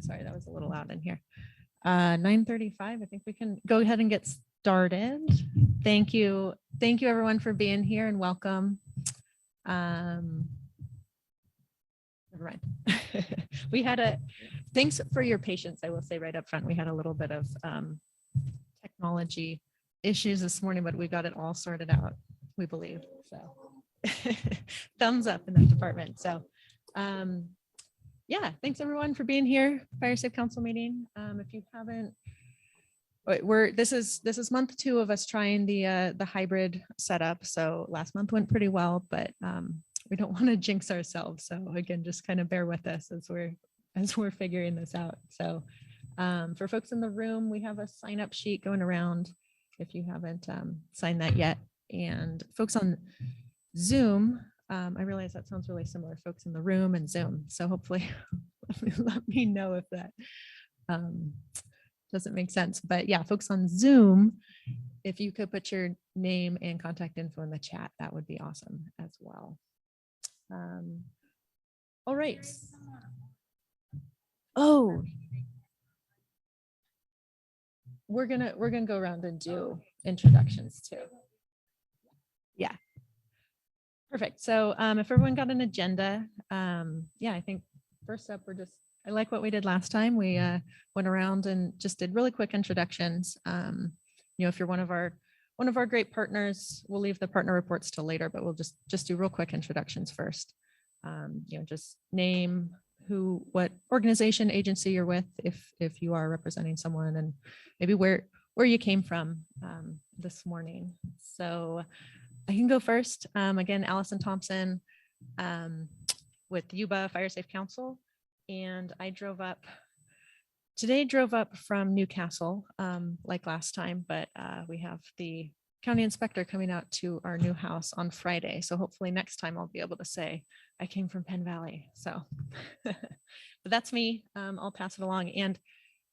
sorry, that was a little loud in here. 9:35, I think we can go ahead and get started. Thank you. Thank you everyone for being here and welcome. Never mind. Thanks for your patience. I will say right up front, we had a little bit of technology issues this morning, but we got it all sorted out, we believe. So thumbs up in that department. So yeah, thanks everyone for being here. Fire Safe Council meeting. If you haven't, this is month 2 of us trying the hybrid setup. So last month went pretty well, but we don't want to jinx ourselves. So again, just kind of bear with us as we're figuring this out. So for folks in the room, we have a sign up sheet going around if you haven't signed that yet. And folks on Zoom, I realize that sounds really similar, folks in the room and Zoom. So hopefully let me know if that doesn't make sense. But yeah, folks on Zoom, if you could put your name and contact info in the chat, that would be awesome as well. All right. Oh, we're gonna go around and do introductions too. Yeah. Perfect. So if everyone got an agenda, yeah, I think first up, I like what we did last time. We went around and just did really quick introductions. If you're one of our great partners, we'll leave the partner reports till later, but we'll just do real quick introductions first. Just name, what organization, agency you're with, if you are representing someone, and maybe where you came from this morning. So I can go first. Again, Allison Thompson with Yuba Fire Safe Council, and I drove up from Newcastle like last time, but we have the county inspector coming out to our new house on Friday. So hopefully next time I'll be able to say I came from Penn Valley. So, but that's me. I'll pass it along. And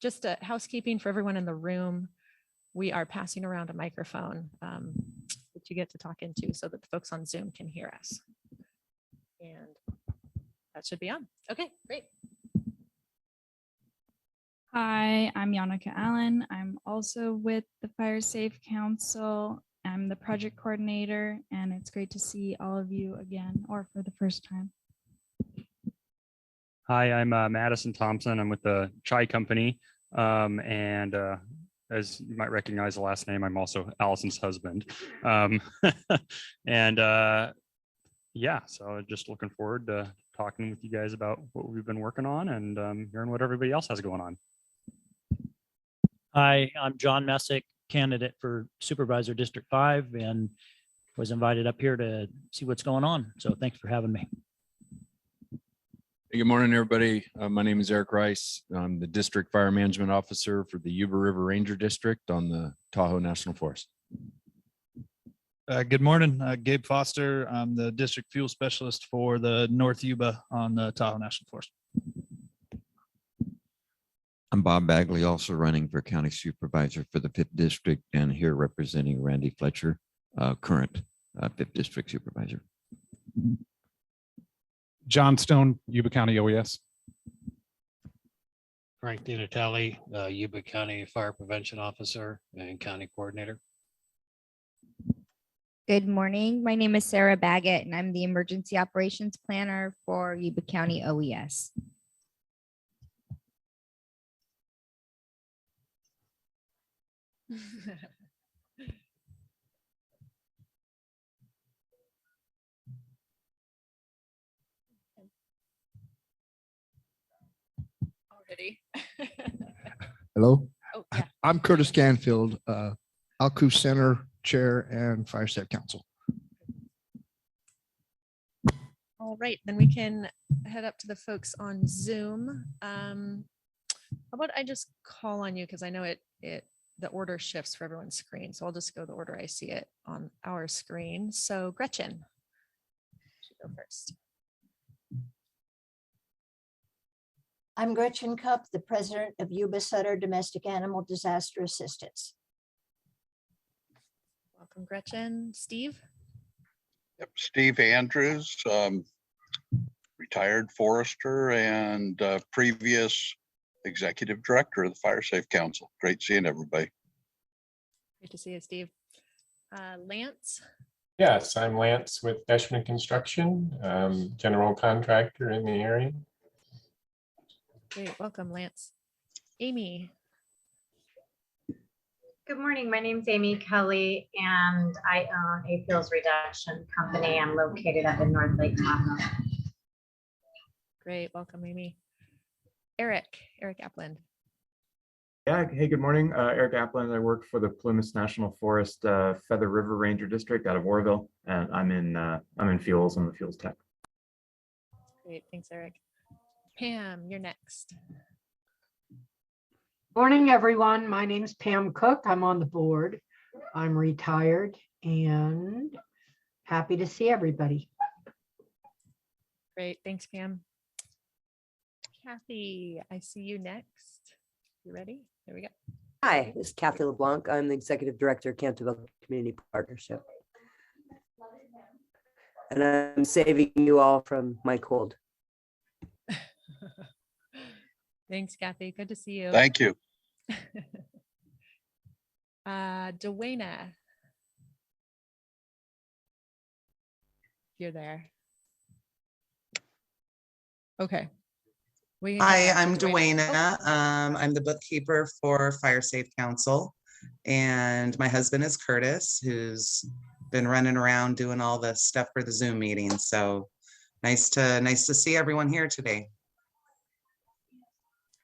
just a housekeeping for everyone in the room. We are passing around a microphone that you get to talk into so that the folks on Zoom can hear us. And that should be on. Okay, great. Hi, I'm Yannicka Allen. I'm also with the Fire Safe Council. I'm the project coordinator, and it's great to see all of you again, or for the first time. Hi, I'm Madison Thompson. I'm with the Chai Company. And as you might recognize the last name, I'm also Allison's husband. Yeah, so just looking forward to talking with you guys about what we've been working on and hearing what everybody else has going on. Hi, I'm John Messick, candidate for Supervisor District 5, and was invited up here to see what's going on. So thanks for having me. Hey, good morning, everybody. My name is Eric Rice. I'm the District Fire Management Officer for the Yuba River Ranger District on the Tahoe National Forest. Good morning, Gabe Foster. I'm the District Fuel Specialist for the North Yuba on the Tahoe National Forest. I'm Bob Bagley, also running for County Supervisor for the 5th District and here representing Randy Fletcher, current 5th District Supervisor. John Stone, Yuba County OES. Frank DiNatale, Yuba County Fire Prevention Officer and County Coordinator. Good morning. My name is Sarah Baggett, and I'm the Emergency Operations Planner for Yuba County OES. Already. Hello. Oh, yeah. I'm Curtis Canfield, Alcoa Center Chair and Fire Safe Council. All right, then we can head up to the folks on Zoom. How about I just call on you, because I know the order shifts for everyone's screen. So I'll just go the order I see it on our screen. So Gretchen, should go first. I'm Gretchen Cupp, the president of Yuba Sutter Domestic Animal Disaster Assistance. Welcome, Gretchen. Steve? Yep, Steve Andrews, retired forester and previous Executive Director of the Fire Safe Council. Great seeing everybody. Great to see you, Steve. Lance? Yes, I'm Lance with Deshman Construction, general contractor in the area. Great, welcome, Lance. Amy? Good morning. My name is Amy Kelly, and I own a fuels reduction company. I'm located up in North Lake Tahoe. Great, welcome, Amy. Eric Appland. Yeah, hey, good morning. Eric Appland. I work for the Plymouth National Forest Feather River Ranger District out of Oroville, and I'm in fuels. I'm the fuels tech. Great, thanks, Eric. Pam, you're next. Morning, everyone. My name is Pam Cook. I'm on the board. I'm retired and happy to see everybody. Great, thanks, Pam. Kathy, I see you next. You ready? There we go. Hi, this is Kathy LeBlanc. I'm the Executive Director of Canterville Community Partnership. And I'm saving you all from my cold. Thanks, Kathy. Good to see you. Thank you. Dwayna. You're there. Okay. Hi, I'm Dwayna. I'm the bookkeeper for Fire Safe Council. And my husband is Curtis, who's been running around doing all the stuff for the Zoom meetings. So nice to see everyone here today.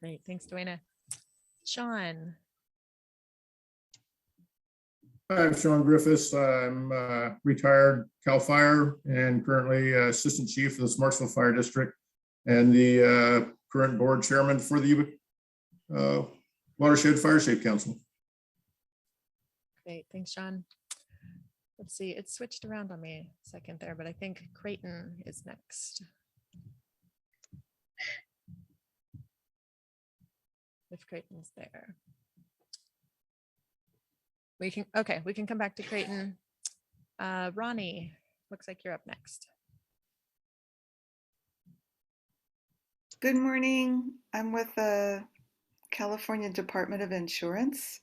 Great. Thanks, Dwayna. Sean. I'm Sean Griffiths. I'm retired CAL FIRE and currently Assistant Chief of the Smartsville Fire District and the current board chairman for the Yuba Watershed Fire Safe Council. Great. Thanks, Sean. Let's see. It switched around on me a second there, but I think Creighton is next. If Creighton's there. We can come back to Creighton. Ronnie, looks like you're up next. Good morning. I'm with the California Department of Insurance.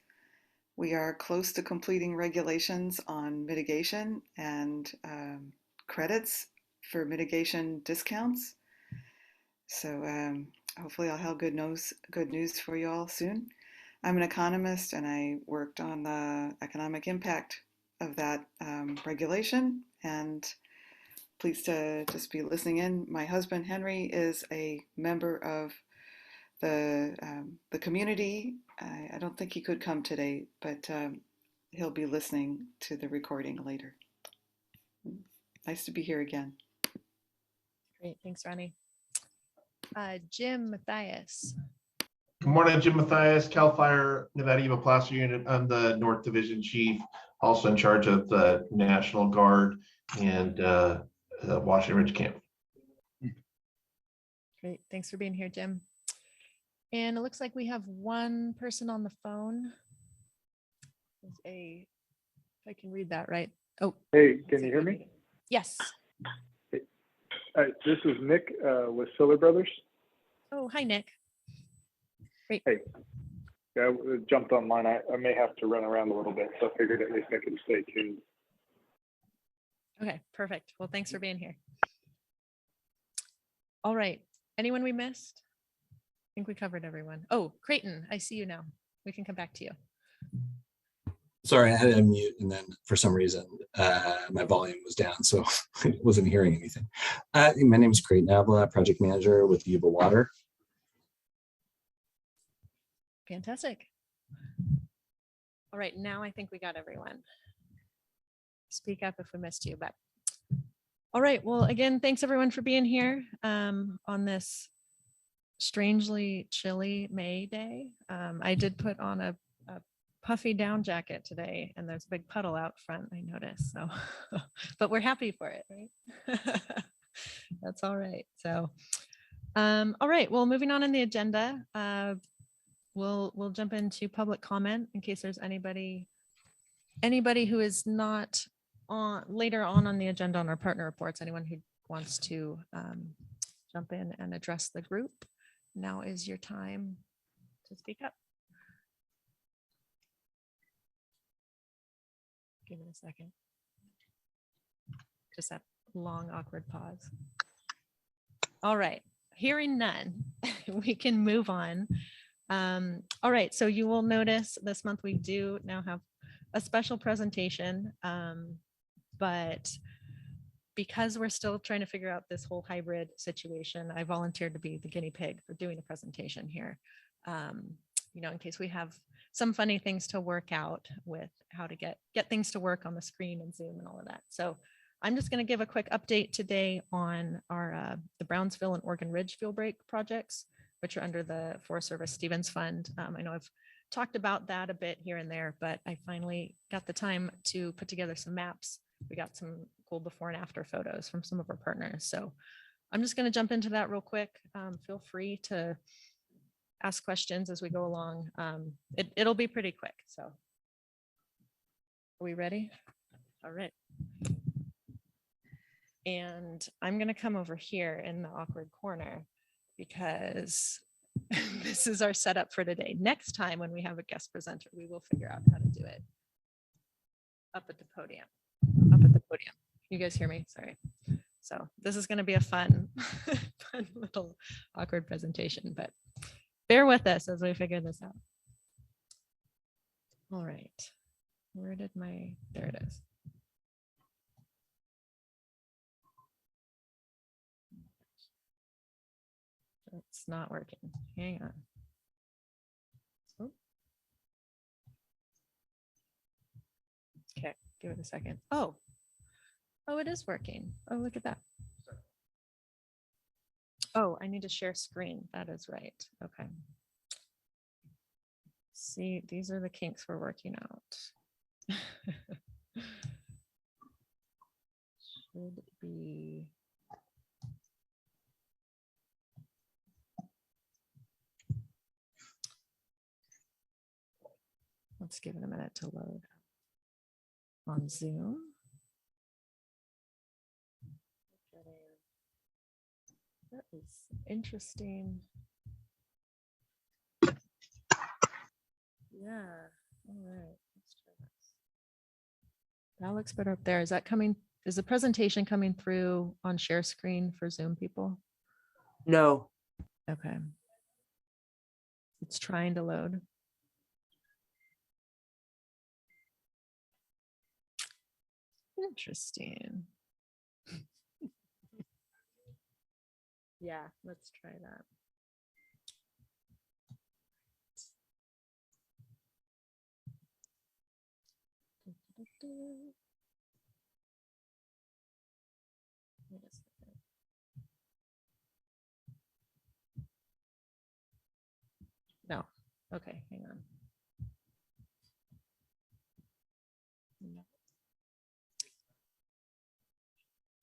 We are close to completing regulations on mitigation and credits for mitigation discounts. So hopefully I'll have good news for you all soon. I'm an economist and I worked on the economic impact of that regulation, and pleased to just be listening in. My husband Henry is a member of the community. I don't think he could come today, but he'll be listening to the recording later. Nice to be here again. Great, thanks, Ronnie. Jim Mathias. Good morning, Jim Mathias, CAL FIRE Nevada Yuba Placer Unit. I'm the North Division Chief, also in charge of the National Guard and Washington Ridge Camp. Great, thanks for being here, Jim. And it looks like we have one person on the phone. If I can read that right. Oh, hey, can you hear me? Yes. This is Nick with Solar Brothers. Oh, hi, Nick. Great. Hey, yeah, I jumped online. I may have to run around a little bit, so I figured at least I could stay tuned. Okay, perfect. Well, thanks for being here. All right. Anyone we missed? I think we covered everyone. Oh, Creighton, I see you now. We can come back to you. Sorry, I had to unmute, and then for some reason my volume was down, so I wasn't hearing anything. My name is Creighton Avila, project manager with Yuba Water. Fantastic. All right, now I think we got everyone. Speak up if we missed you, but all right. Well, again, thanks everyone for being here on this strangely chilly May day. I did put on a puffy down jacket today, and there's a big puddle out front, I noticed. So, but we're happy for it, right? That's all right. So, all right. Well, moving on in the agenda, we'll jump into public comment in case there's anybody who is not on later on the agenda on our partner reports. Anyone who wants to jump in and address the group, now is your time. to speak up. Give it a second. Just that long, awkward pause. All right, hearing none, we can move on. All right, so you will notice this month we do now have a special presentation, but because we're still trying to figure out this whole hybrid situation, I volunteered to be the guinea pig for doing a presentation here. You know, in case we have some funny things to work out with how to get things to work on the screen and Zoom and all of that. So I'm just going to give a quick update today on our the Brownsville and Oregon Ridge fuel break projects, which are under the Forest Service Stevens Fund. I know I've talked about that a bit here and there, but I finally got the time to put together some maps. We got some cool before and after photos from some of our partners. So I'm just going to jump into that real quick. Feel free to ask questions as we go along. It'll be pretty quick. So are we ready? All right. And I'm going to come over here in the awkward corner because this is our setup for today. Next time when we have a guest presenter, we will figure out how to do it. Up at the podium. Up at the podium. You guys hear me? Sorry. So this is going to be a fun, fun little awkward presentation, but bear with us as we figure this out. All right. Where did there it is. It's not working. Hang on. Oh. Okay, give it a second. Oh, it is working. Oh, look at that. Oh, I need to share screen. That is right. Okay. See, these are the kinks we're working out. Should be. Let's give it a minute to load on Zoom. That is interesting. Yeah. All right. Let's try this. That looks better up there. Is that coming? Is the presentation coming through on share screen for Zoom people? No. Okay. It's trying to load. Interesting. Yeah, let's try that. Wait a second. No. Okay, hang on. No.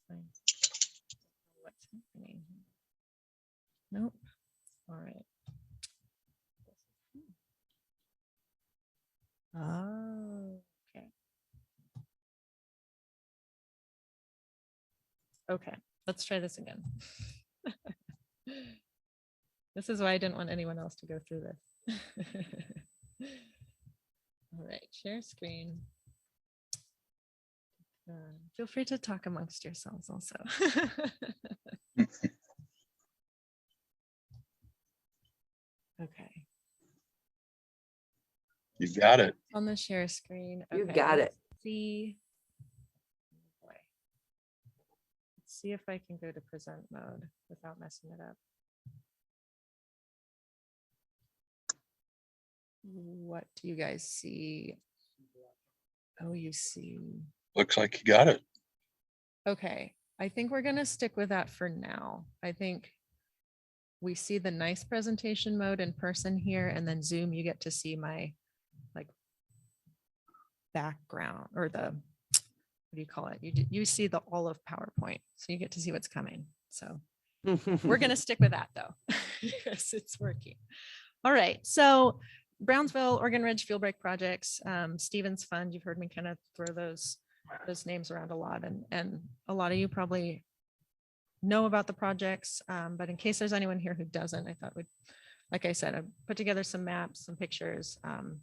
Fine. What's happening? Nope. All right. Oh, okay. Okay, let's try this again. This is why I didn't want anyone else to go through this. All right, share screen. Feel free to talk amongst yourselves also. Okay. You got it. On the share screen. You Okay, got let's it. See. Oh boy. Let's see if I can go to present mode without messing it up. What do you guys see? Oh, you see. Looks like you got it. Okay, I think we're going to stick with that for now. I think we see the nice presentation mode in person here, and then Zoom, you get to see my like background or the, what do you call it? You see the all of PowerPoint, so you get to see what's coming. So we're going to stick with that though, because it's working. All right, so Brownsville, Oregon Ridge Fuel Break Projects, Stevens Fund, you've heard me kind of throw those names around a lot, and a lot of you probably know about the projects, but in case there's anyone here who doesn't, I thought we'd like I said, I put together some maps, some pictures, and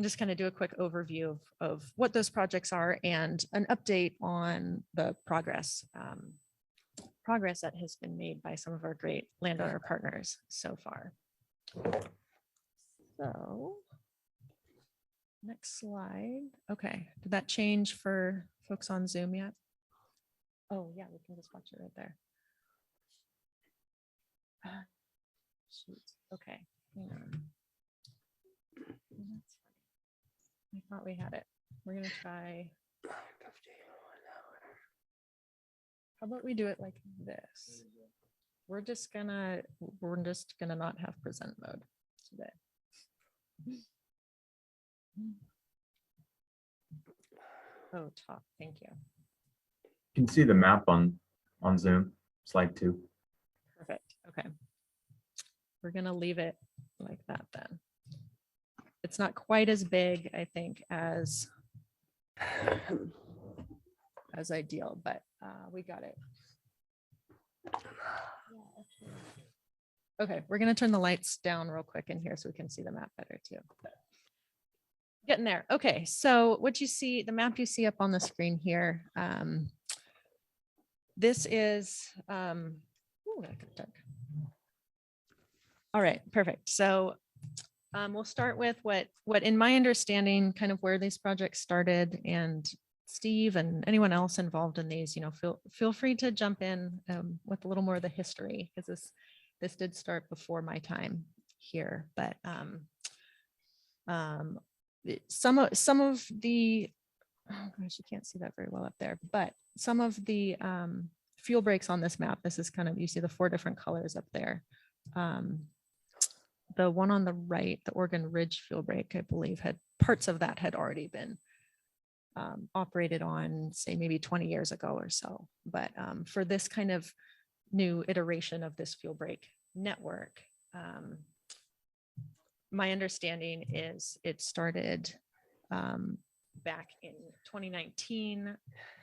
just kind of do a quick overview of what those projects are and an update on the progress that has been made by some of our great landowner partners so far. So next slide. Okay, did that change for folks on Zoom yet? Oh yeah, we can just watch it right there. Shoot. Okay, hang on. That's funny. I thought we had it. We're gonna try. How about we do it like this? We're just gonna not have present mode today. Oh, top. Thank you. You can see the map on Zoom, slide 2. Perfect. Okay. We're gonna leave it like that then. It's not quite as big, I think, as ideal, but we got it. Okay, we're gonna turn the lights down real quick in here so we can see the map better too. Getting there. Okay, so what you see, the map you see up on the screen here, this is, ooh, that got dark. All right, perfect. So we'll start with what in my understanding, kind of where these projects started, and Steve and anyone else involved in these, feel free to jump in with a little more of the history, because this did start before my time here. But some of the, oh gosh, you can't see that very well up there, but some of the fuel breaks on this map, this is kind of, you see the 4 different colors up there. The one on the right, the Oregon Ridge fuel break, I believe parts of that had already been operated on, say maybe 20 years ago or so. But for this kind of new iteration of this fuel break network, my understanding is it started back in 2019.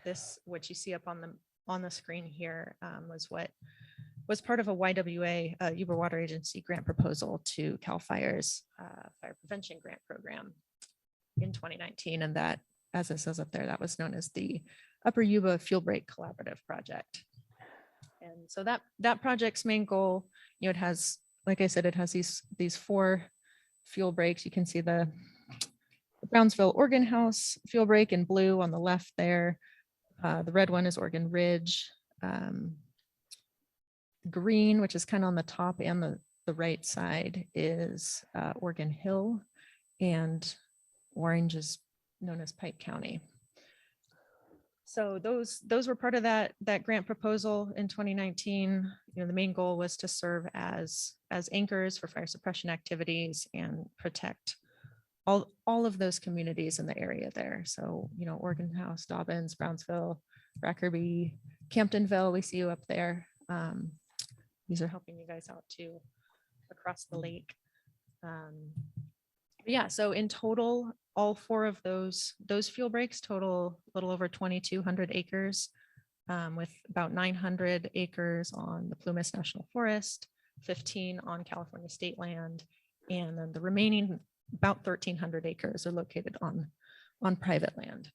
This, what you see up on the screen here, was part of a YWA, Yuba Water Agency grant proposal to CAL FIRE's fire prevention grant program in 2019. And that, as it says up there, that was known as the Upper Yuba Fuel Break Collaborative Project. And so that project's main goal, it has, like I said, it has these 4 fuel breaks. You can see the Brownsville Organ House fuel break in blue on the left there. The red one is Oregon Ridge. Green, which is kind of on the top and the right side, is Oregon Hill, and orange is known as Pike County. So those were part of that grant proposal in 2019. The main goal was to serve as anchors for fire suppression activities and protect all of those communities in the area there. So, Oregon House, Dobbins, Brownsville, Rackerby, Camptonville, we see you up there. These are helping you guys out too across the lake. Yeah, so in total, all 4 of those fuel breaks total a little over 2,200 acres, with about 900 acres on the Plumas National Forest, 15 on California state land, and then the remaining about 1,300 acres are located on private land.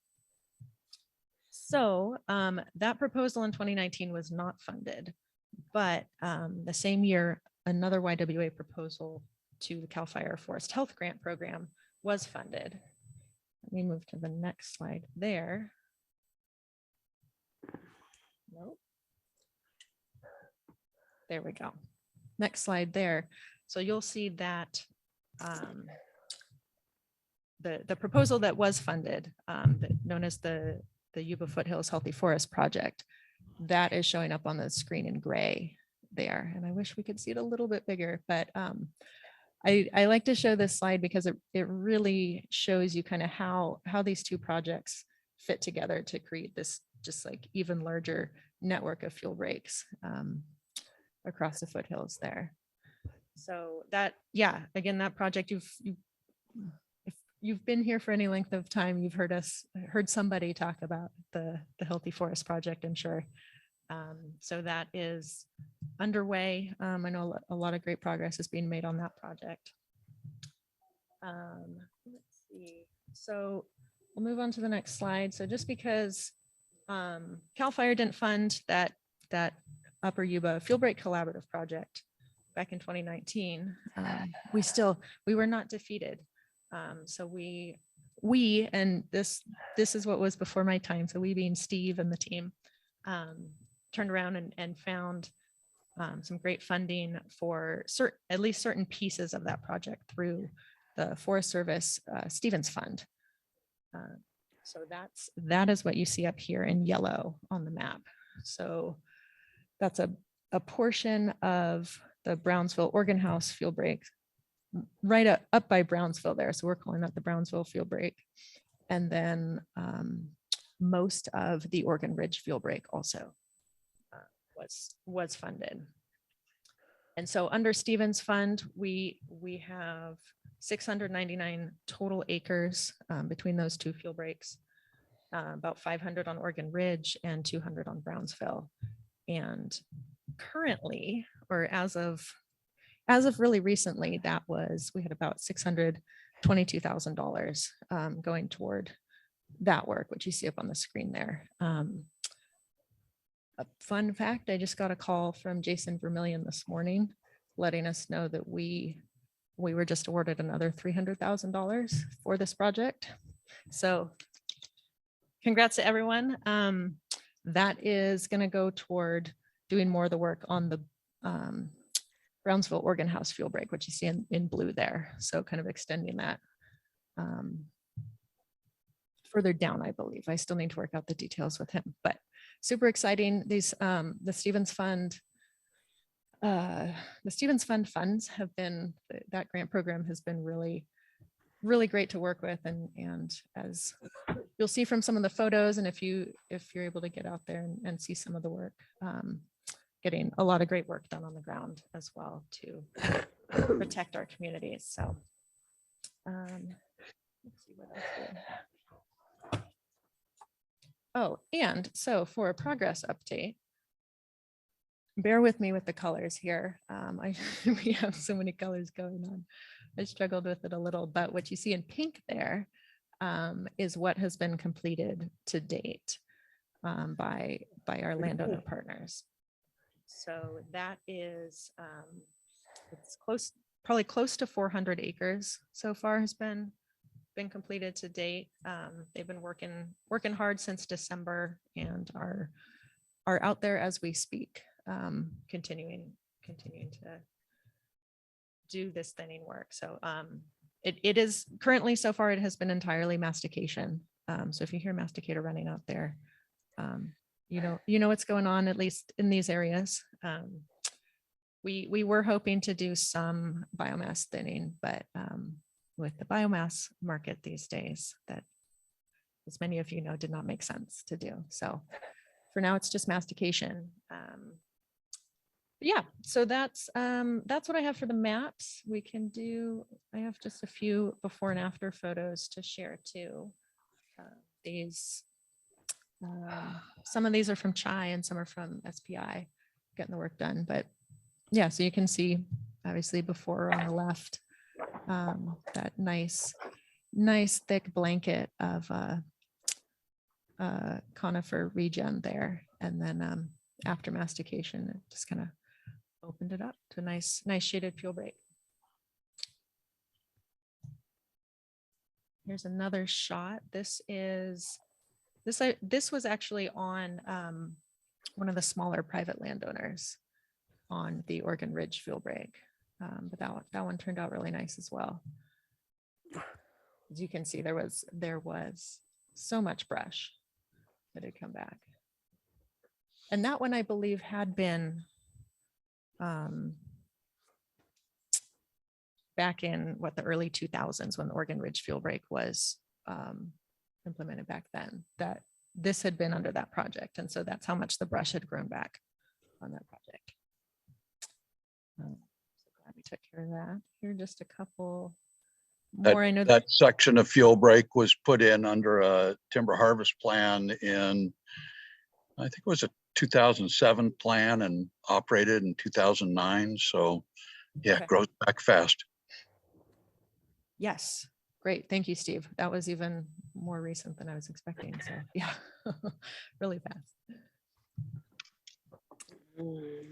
So that proposal in 2019 was not funded, but the same year, another YWA proposal to the CAL FIRE Forest Health Grant Program was funded. Let me move to the next slide there. Nope. There we go. Next slide there. So you'll see that the proposal that was funded, known as the Yuba Foothills Healthy Forest Project, that is showing up on the screen in gray there. And I wish we could see it a little bit bigger, but I like to show this slide because it really shows you kind of how these 2 projects fit together to create this just like even larger network of fuel breaks across the foothills there. So that, yeah, again, that project, if you've been here for any length of time, you've heard somebody talk about the Healthy Forest Project, I'm sure. So that is underway. I know a lot of great progress is being made on that project. Let's see. So we'll move on to the next slide. So just because CAL FIRE didn't fund that Upper Yuba Fuel Break Collaborative project back in 2019, we were not defeated. So we and this is what was before my time. So we being Steve and the team turned around and found some great funding for at least certain pieces of that project through the Forest Service Stevens Fund. So that is what you see up here in yellow on the map. So that's a portion of the Brownsville Organ House fuel break right up by Brownsville there. So we're calling that the Brownsville fuel break. And then most of the Organ Ridge fuel break also was funded. And so under Stevens Fund, we have 699 total acres between those two fuel breaks, about 500 on Organ Ridge and 200 on Brownsville. And currently, or as of really recently, we had about $622,000 going toward that work, which you see up on the screen there. A fun fact, I just got a call from Jason Vermillion this morning, letting us know that we were just awarded another $300,000 for this project. So congrats to everyone. That is going to go toward doing more of the work on the Brownsville Organ House fuel break, which you see in blue there. So kind of extending that further down, I believe. I still need to work out the details with him, but super exciting. These the Stevens Fund funds have been, that grant program has been really great to work with, and as you'll see from some of the photos, and if you're able to get out there and see some of the work, getting a lot of great work done on the ground as well to protect our communities. So let's see what else here. Oh, and so for a progress update, bear with me with the colors here. We have so many colors going on. I struggled with it a little, but what you see in pink there is what has been completed to date by our landowner partners. So that is, it's probably close to 400 acres so far has been completed to date. They've been working hard since December and are out there as we speak, continuing to do this thinning work. So it is currently, so far, it has been entirely mastication. So if you hear masticator running out there, you know what's going on, at least in these areas. We were hoping to do some biomass thinning, but with the biomass market these days, that, as many of you know, did not make sense to do. So for now, it's just mastication. Yeah, so that's what I have for the maps. We can do, I have just a few before and after photos to share too. Some of these are from CHI and some are from SPI, getting the work done. But yeah, so you can see obviously before on the left, that nice thick blanket of conifer regen there. And then after mastication, it just kind of opened it up to a nice shaded fuel break. Here's another shot. This was actually on one of the smaller private landowners on the Organ Ridge fuel break. But that one turned out really nice as well. As you can see, there was so much brush that had come back. And that one, I believe, had been back in the early 2000s when the Organ Ridge fuel break was implemented back then, that this had been under that project. And so that's how much the brush had grown back on that project. So glad we took care of that. Here are just a couple more. I know that section of fuel break was put in under a timber harvest plan in, I think it was 2007 plan and operated in 2009. So yeah, Okay. grows back fast. Yes. Great. Thank you, Steve. That was even more recent than I was expecting. So yeah, really fast.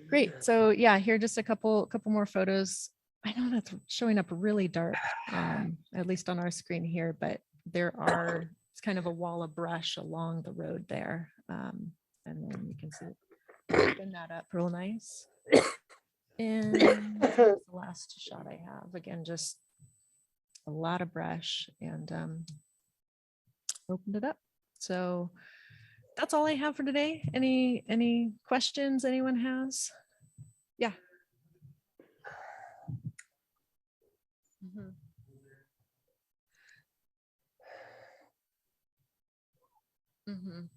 Great. So yeah, here just a couple more photos. I know that's showing up really dark, at least on our screen here, but it's kind of a wall of brush along the road there. And then you can see open that up real nice. And the last shot I have, again, just a lot of brush, and opened it up. So that's all I have for today. Any questions anyone has? Yeah. Mhm. Mhm.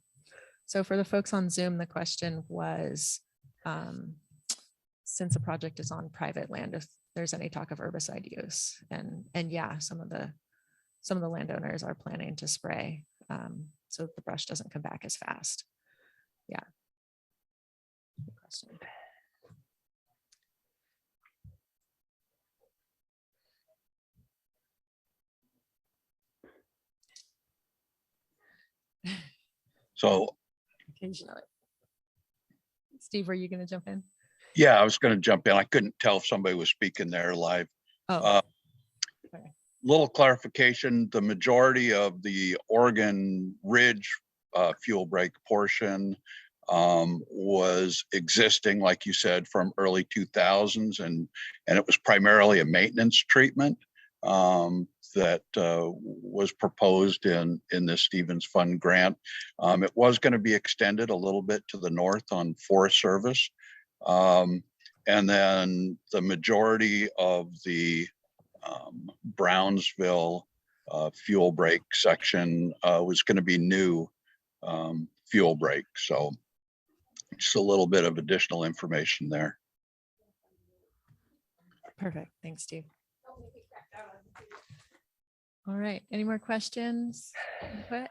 So for the folks on Zoom, the question was, since the project is on private land, if there's any talk of herbicide use, and yeah, some of the landowners are planning to spray, so the brush doesn't come back as fast. Yeah. Good question. So Occasionally. Steve, were you going to jump in? yeah, I was going to jump in. I couldn't tell if somebody was speaking there live. Oh. Okay. Little clarification, the majority of the Oregon Ridge fuel break portion was existing, like you said, from early 2000s, and it was primarily a maintenance treatment that was proposed in this Stevens Fund grant. It was going to be extended a little bit to the north on Forest Service. And then the majority of the Brownsville fuel break section was going to be new fuel break. So just a little bit of additional information there. Perfect. Thanks, Steve. All right. Any more questions? Input?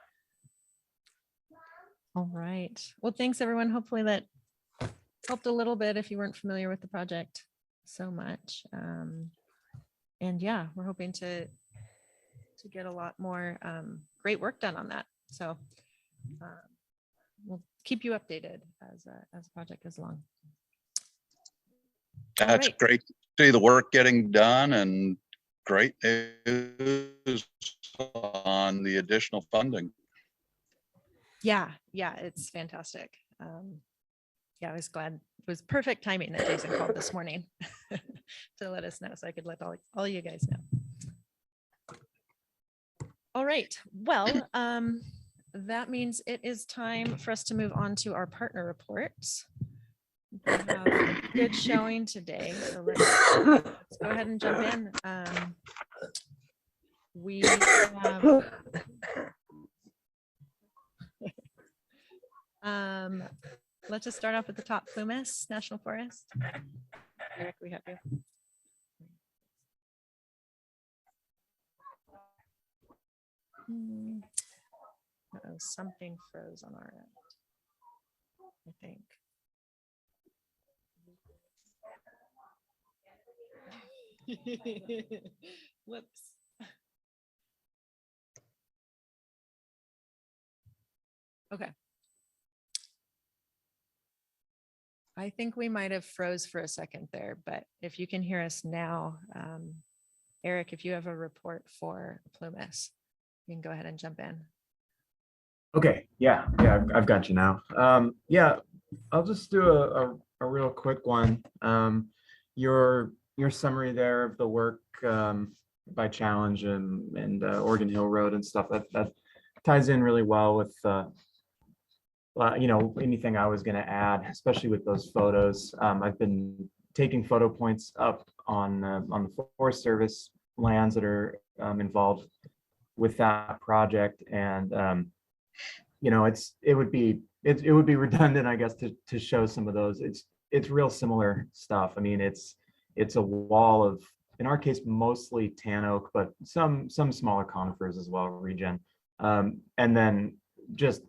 All right. Well, thanks everyone. Hopefully that helped a little bit if you weren't familiar with the project so much. And yeah, we're hoping to get a lot more great work done on that. So we'll keep you updated as the project goes along. That's right. Great to see the work getting done, and great news on the additional funding. Yeah, it's fantastic. Yeah, I was glad. It was perfect timing that Jason called this morning to let us know, so I could let all you guys know. All right. Well, that means it is time for us to move on to our partner reports. We have a good showing today, so let's go ahead and jump in. We have let's just start off at the top. Plumas National Forest. Eric, we have you. Uh-oh, something froze on our end, I think. Whoops. Okay. I think we might have froze for a second there, but if you can hear us now, Eric, if you have a report for Plumas, you can go ahead and jump in. Okay, yeah, I've got you now. Yeah, I'll just do a real quick one. Your summary there of the work by Challenge and Oregon Hill Road and stuff, that ties in really well with anything I was going to add, especially with those photos. I've been taking photo points up on the Forest Service lands that are involved with that project, and it would be redundant, I guess, to show some of those. It's real similar stuff. I mean, it's a wall of, in our case, mostly tan oak, but some smaller conifers as well, regen, and then just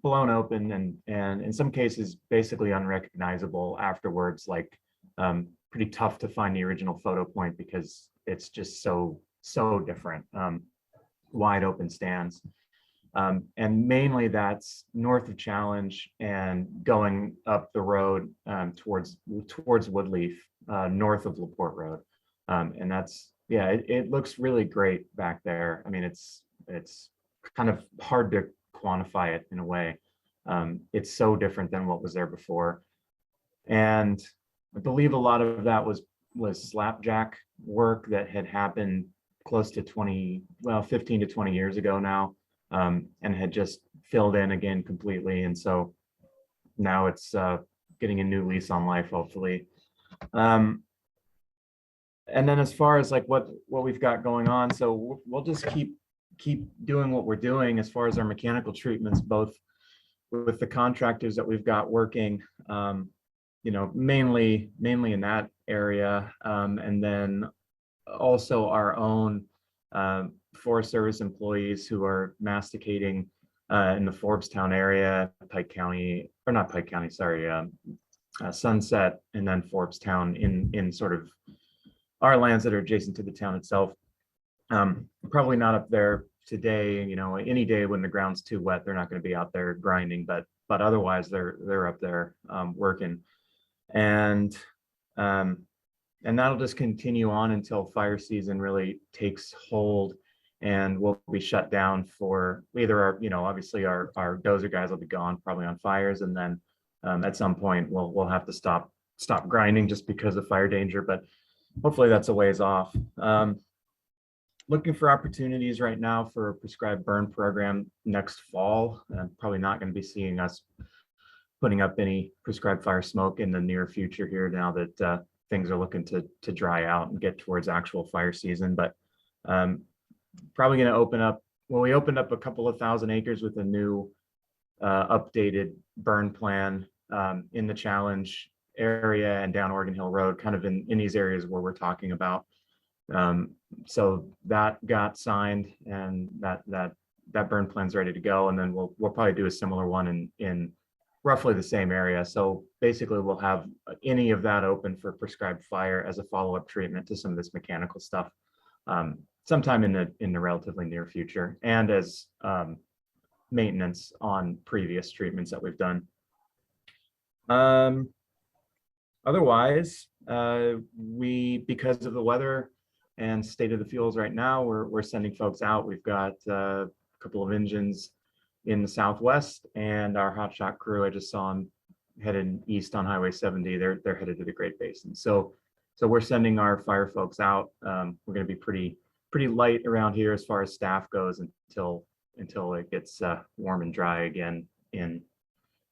blown open and in some cases basically unrecognizable afterwards, like pretty tough to find the original photo point because it's just so different. Wide open stands. And mainly that's north of Challenge and going up the road towards Woodleaf, north of LaPorte Road. And that's, yeah, it looks really great back there. I mean, it's kind of hard to quantify it in a way. It's so different than what was there before. And I believe a lot of that was slapjack work that had happened close to 15 to 20 years ago now, and had just filled in again completely. And so now it's getting a new lease on life, hopefully. And then as far as like what we've got going on, so we'll just keep doing what we're doing as far as our mechanical treatments, both with the contractors that we've got working, you know, mainly in that area, and then also our own Forest Service employees who are masticating in the Forbes-town area, Pike County, or not Pike County, sorry, Sunset, and then Forbes-town in sort of our lands that are adjacent to the town itself. Probably not up there today, you know, any day when the ground's too wet, they're not going to be out there grinding, but otherwise they're up there working. And that'll just continue on until fire season really takes hold, and we'll be shut down for either our, you know, obviously our dozer guys will be gone probably on fires, and then at some point we'll have to stop grinding just because of fire danger, but hopefully that's a ways off. Looking for opportunities right now for a prescribed burn program next fall. Probably not going to be seeing us putting up any prescribed fire smoke in the near future here now that things are looking to dry out and get towards actual fire season. But probably going to open up, well, we opened up a couple of thousand acres with a new updated burn plan in the Challenge area and down Oregon Hill Road, kind of in these areas where we're talking about. So that got signed, and that burn plan's ready to go. And then we'll probably do a similar one in roughly the same area. So basically we'll have any of that open for prescribed fire as a follow-up treatment to some of this mechanical stuff sometime in the relatively near future, and as maintenance on previous treatments that we've done. Otherwise, because of the weather and state of the fuels right now, we're sending folks out. We've got a couple of engines in the Southwest, and our hotshot crew, I just saw them headed east on Highway 70. They're headed to the Great Basin. So we're sending our fire folks out. We're going to be pretty light around here as far as staff goes until it gets warm and dry again in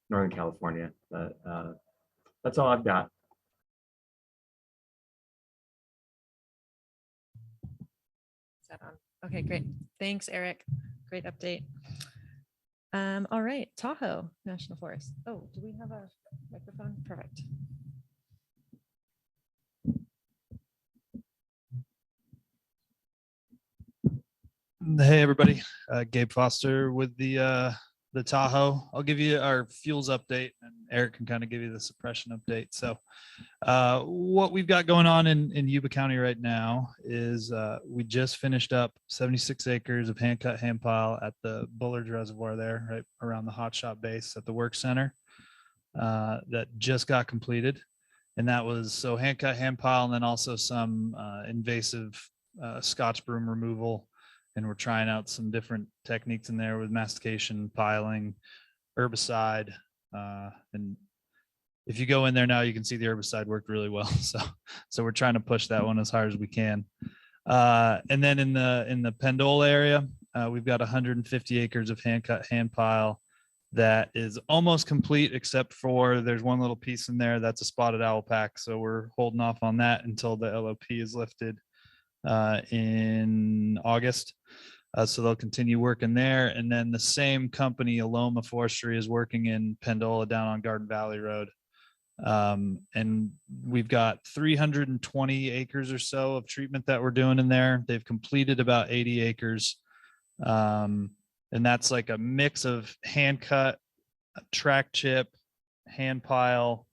Northern California. But that's all I've got. Is that on? Okay, great. Thanks, Eric. Great update. All right, Tahoe National Forest. Oh, do we have a microphone? Perfect. Hey, everybody. Gabe Foster with the Tahoe. I'll give you our fuels update, and Eric can kind of give you the suppression update. So what we've got going on in Yuba County right now is we just finished up 76 acres of hand-cut hand pile at the Bullard Reservoir there, right around the hot shot base at the work center. That just got completed. And that was so hand-cut hand pile, and then also some invasive Scotch broom removal. And we're trying out some different techniques in there with mastication, piling, herbicide. And if you go in there now, you can see the herbicide worked really well. So we're trying to push that one as hard as we can. And then in the Pendole area, we've got 150 acres of hand-cut hand pile that is almost complete, except for there's one little piece in there that's a spotted owl pack. So we're holding off on that until the LOP is lifted in August. So they'll continue working there. And then the same company, Aloma Forestry, is working in Pendola down on Garden Valley Road. And we've got 320 acres or so of treatment that we're doing in there. They've completed about 80 acres. And that's like a mix of hand cut track chip, hand pile,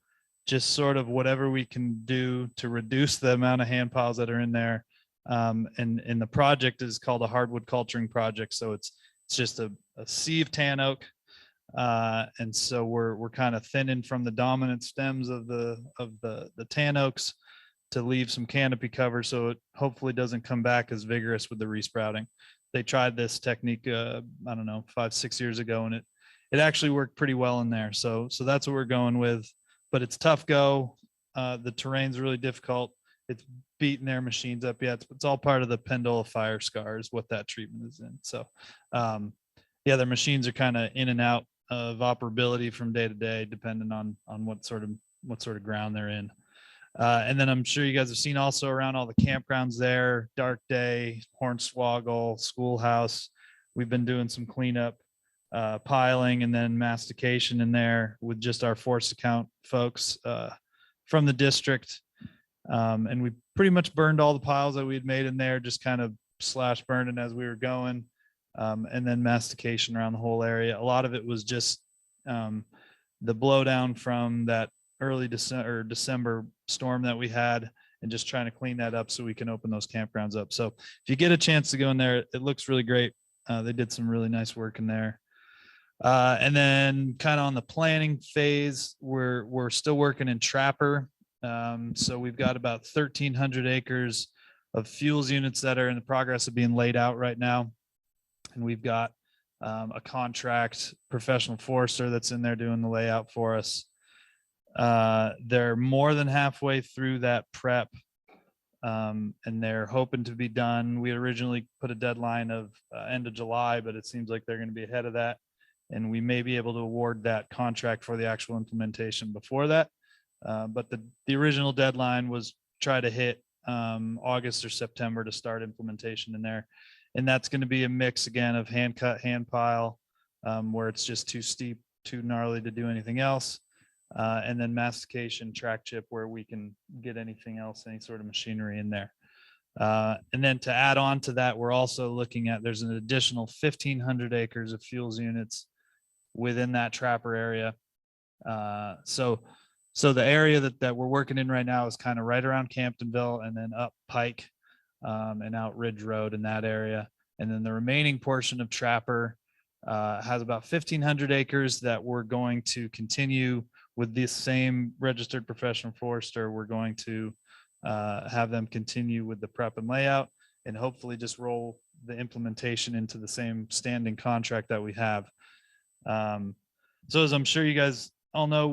just sort of whatever we can do to reduce the amount of hand piles that are in there. And the project is called a hardwood culturing project. So it's just a sea of tan oak. And so we're kind of thinning from the dominant stems of the tan oaks to leave some canopy cover so it hopefully doesn't come back as vigorous with the resprouting. They tried this technique, I don't know, 5-6 years ago, and it actually worked pretty well in there. So that's what we're going with, but it's tough go. The terrain's really difficult. It's beating their machines up. Yeah, it's all part of the Pendola fire scars, what that treatment is in. So yeah, their machines are kind of in and out of operability from day to day, depending on what sort of ground they're in. And then I'm sure you guys have seen also around all the campgrounds there, Dark Day, Hornswoggle, Schoolhouse. We've been doing some cleanup, piling, and then mastication in there with just our force account folks from the district. And we pretty much burned all the piles that we had made in there, just kind of slash burning as we were going. And then mastication around the whole area. A lot of it was just the blowdown from that early December storm that we had, and just trying to clean that up so we can open those campgrounds up. So if you get a chance to go in there, it looks really great. They did some really nice work in there. And then kind of on the planning phase, we're still working in Trapper. So we've got about 1,300 acres of fuels units that are in the progress of being laid out right now. And we've got a contract professional forester that's in there doing the layout for us. They're more than halfway through that prep, and they're hoping to be done. We originally put a deadline of end of July, but it seems like they're going to be ahead of that, and we may be able to award that contract for the actual implementation before that. But the original deadline was try to hit August or September to start implementation in there. And that's going to be a mix again of hand cut, hand pile, where it's just too steep, too gnarly to do anything else. And then mastication, track chip, where we can get anything else, any sort of machinery in there. And then to add on to that, we're also looking at, there's an additional 1,500 acres of fuels units within that Trapper area. So the area that we're working in right now is kind of right around Camptonville and then up Pike and out Ridge Road in that area. And then the remaining portion of Trapper has about 1,500 acres that we're going to continue with this same registered professional forester. We're going to have them continue with the prep and layout, and hopefully just roll the implementation into the same standing contract that we have. So as I'm sure you guys all know,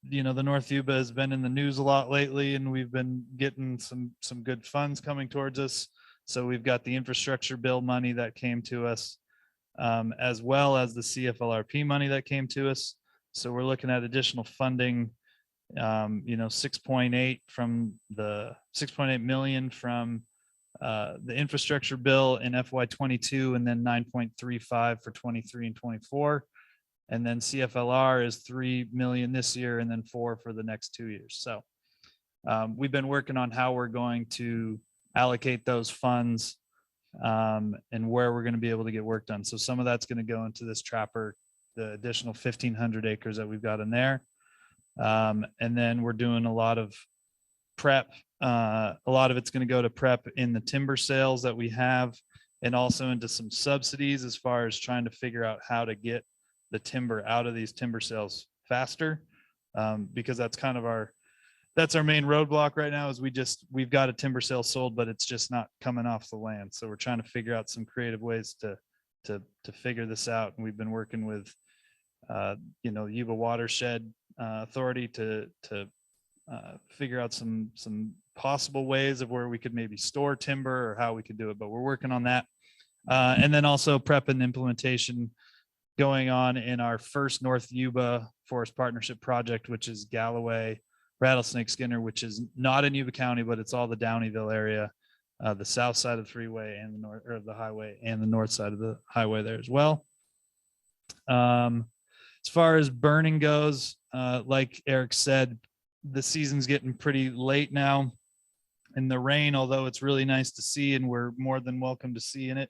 the North Yuba has been in the news a lot lately, and we've been getting some good funds coming towards us. So we've got the infrastructure bill money that came to us, as well as the CFLRP money that came to us. So we're looking at additional funding, 6.8 from the 6.8 million from the infrastructure bill in FY22, and then 9.35 for 23 and 24. And then CFLR is 3 million this year, and then 4 for the next 2 years. So we've been working on how we're going to allocate those funds and where we're going to be able to get work done. So some of that's going to go into this Trapper, the additional 1,500 acres that we've got in there. And then we're doing a lot of prep. A lot of it's going to go to prep in the timber sales that we have, and also into some subsidies as far as trying to figure out how to get the timber out of these timber sales faster, because that's kind of that's our main roadblock right now. Is we've got a timber sale sold, but it's just not coming off the land. So we're trying to figure out some creative ways to figure this out. And we've been working with Yuba Watershed Authority to figure out some possible ways of where we could maybe store timber or how we could do it, but we're working on that. And then also prep and implementation going on in our first North Yuba Forest Partnership project, which is Galloway, Rattlesnake Skinner, which is not in Yuba County, but it's all the Downeyville area, the south side of the freeway and the north, or the highway, and the north side of the highway there as well. As far as burning goes, like Eric said, the season's getting pretty late now, and the rain, although it's really nice to see and we're more than welcome to see in it,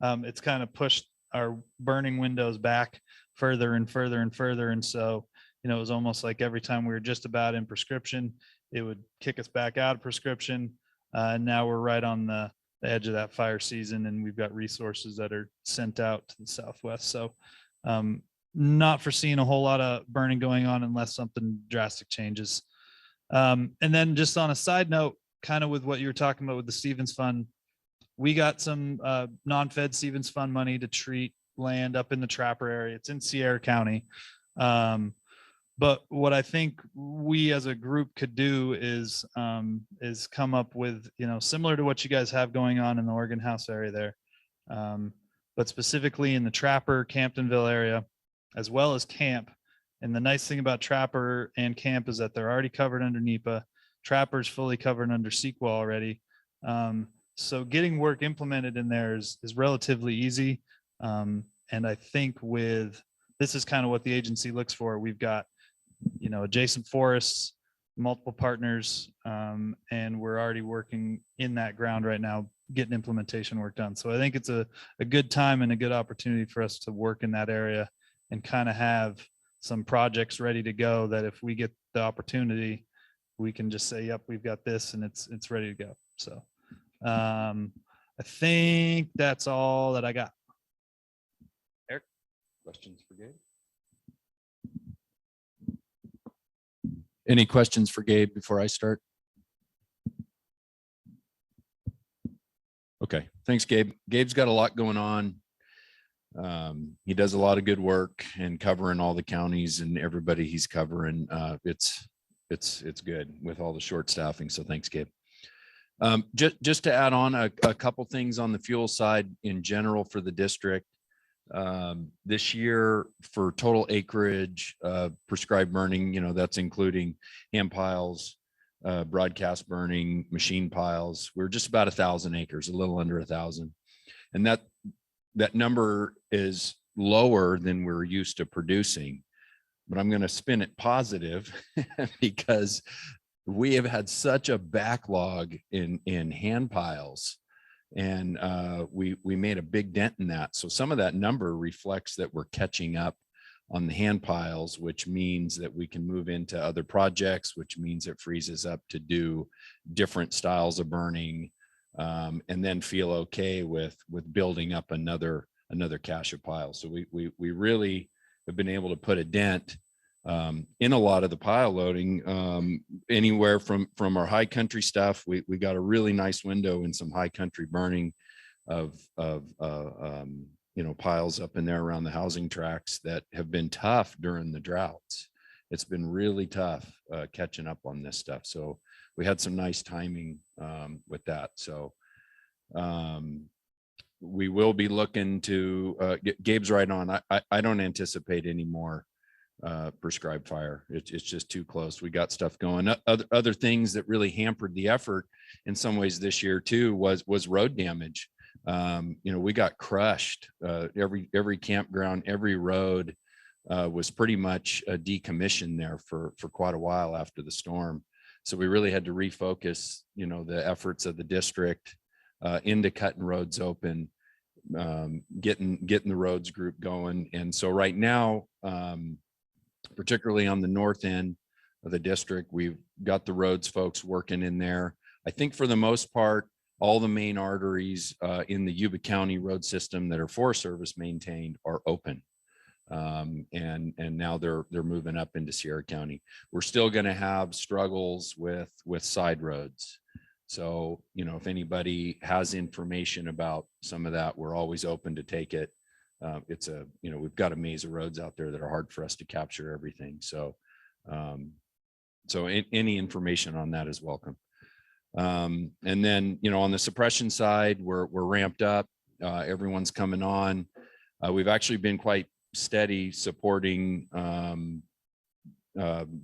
it's kind of pushed our burning windows back further and further and further. And so, you know, it was almost like every time we were just about in prescription, it would kick us back out of prescription. And now we're right on the edge of that fire season, and we've got resources that are sent out to the southwest. So not foreseeing a whole lot of burning going on unless something drastic changes. And then just on a side note, kind of with what you were talking about with the Stevens Fund, we got some non-fed Stevens Fund money to treat land up in the Trapper area. It's in Sierra County. But what I think we as a group could do is come up with, you know, similar to what you guys have going on in the Oregon House area there, but specifically in the Trapper, Camptonville area, as well as Camp. And the nice thing about Trapper and Camp is that they're already covered under NEPA. Trapper's fully covered under CEQA already. So getting work implemented in there is relatively easy. And I think this is kind of what the agency looks for. We've got, you know, adjacent forests, multiple partners, and we're already working in that ground right now, getting implementation work done. So I think it's a good time and a good opportunity for us to work in that area and kind of have some projects ready to go that if we get the opportunity, we can just say, yep, we've got this and it's ready to go. So I think that's all that I got. Eric, questions for Gabe? Any questions for Gabe before I start? Okay, thanks, Gabe. Gabe's got a lot going on. He does a lot of good work and covering all the counties and everybody he's covering. It's good with all the short staffing. So thanks, Gabe. Just to add on a couple things on the fuel side in general for the district. This year for total acreage, prescribed burning, you know, that's including hand piles, broadcast burning, machine piles. We're just about 1,000 acres, a little under 1,000. And that number is lower than we're used to producing, but I'm going to spin it positive because we have had such a backlog in hand piles, and we made a big dent in that. So some of that number reflects that we're catching up on the hand piles, which means that we can move into other projects, which means it frees us up to do different styles of burning, and then feel okay with building up another cache of piles. So we really have been able to put a dent in a lot of the pile loading, anywhere from our high country stuff. We got a really nice window in some high country burning of you know, piles up in there around the housing tracts that have been tough during the droughts. It's been really tough catching up on this stuff. So we had some nice timing with that. So we will be looking to Gabe's right on. I don't anticipate any more prescribed fire. It's just too close. We got stuff going. Other things that really hampered the effort in some ways this year too was road damage. You know, we got crushed. Every campground, every road was pretty much decommissioned there for quite a while after the storm. So we really had to refocus, you know, the efforts of the district into cutting roads open, getting the roads group going. And so right now, particularly on the north end of the district, we've got the roads folks working in there. I think for the most part, all the main arteries in the Yuba County road system that are Forest Service maintained are open. And now they're moving up into Sierra County. We're still going to have struggles with side roads. So, you know, if anybody has information about some of that, we're always open to take it. It's you know, we've got a maze of roads out there that are hard for us to capture everything. So, any information on that is welcome. And then, you know, on the suppression side, we're ramped up. Everyone's coming on. We've actually been quite steady supporting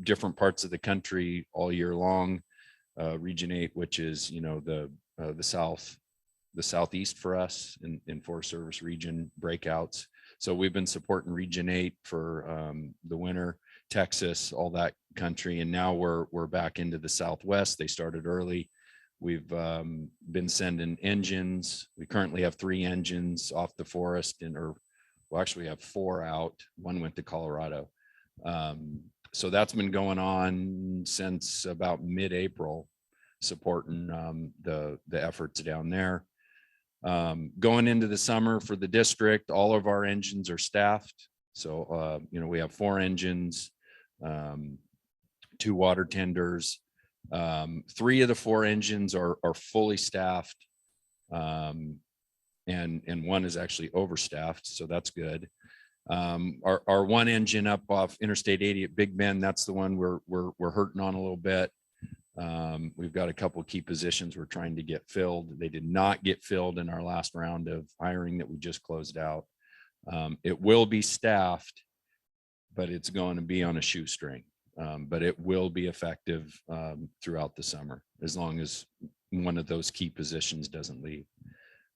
different parts of the country all year long. Region 8, which is, you know, the southeast for us in Forest Service region breakouts. So we've been supporting Region 8 for the winter, Texas, all that country, and now we're back into the Southwest. They started early. We've been sending engines. We currently have 3 engines off the forest or well, actually we have 4 out. One went to Colorado. So that's been going on since about mid-April, supporting the efforts down there. Going into the summer for the district, all of our engines are staffed. So, you know, we have 4 engines, 2 water tenders. 3 of the 4 engines are fully staffed. And 1 is actually overstaffed. So that's good. Our 1 engine up off Interstate 80 at Big Bend, that's the one we're hurting on a little bit. We've got a couple of key positions we're trying to get filled. They did not get filled in our last round of hiring that we just closed out. It will be staffed, but it's going to be on a shoestring. But it will be effective throughout the summer, as long as one of those key positions doesn't leave.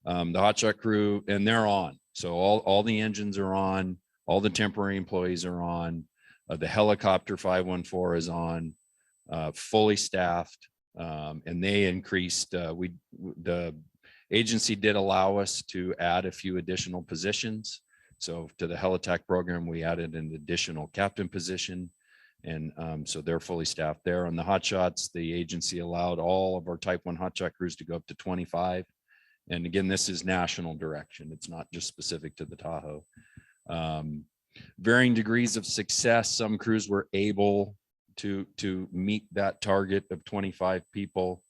The hot shot crew, and they're on. So all the engines are on, all the temporary employees are on. The helicopter 514 is on, fully staffed, and they increased. The agency did allow us to add a few additional positions. So to the Helitac program, we added an additional captain position. And so they're fully staffed there. On the hot shots, the agency allowed all of our type 1 hot shot crews to go up to 25. And again, this is national direction. It's not just specific to the Tahoe. Varying degrees of success. Some crews were able to meet that target of 25 people.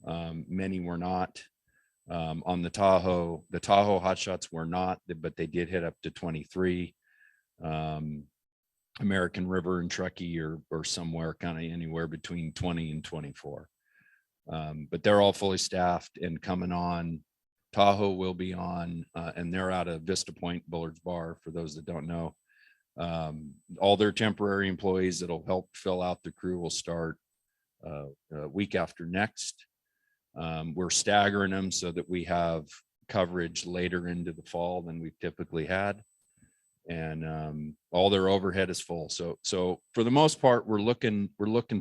Many were not. On the Tahoe hot shots were not, but they did hit up to 23. American River and Truckee or somewhere kind of anywhere between 20 and 24. But they're all fully staffed and coming on. Tahoe will be on, and they're out of Vista Point, Bullard's Bar, for those that don't know. All their temporary employees that'll help fill out the crew will start a week after next. We're staggering them so that we have coverage later into the fall than we've typically had. And all their overhead is full. So for the most part, we're looking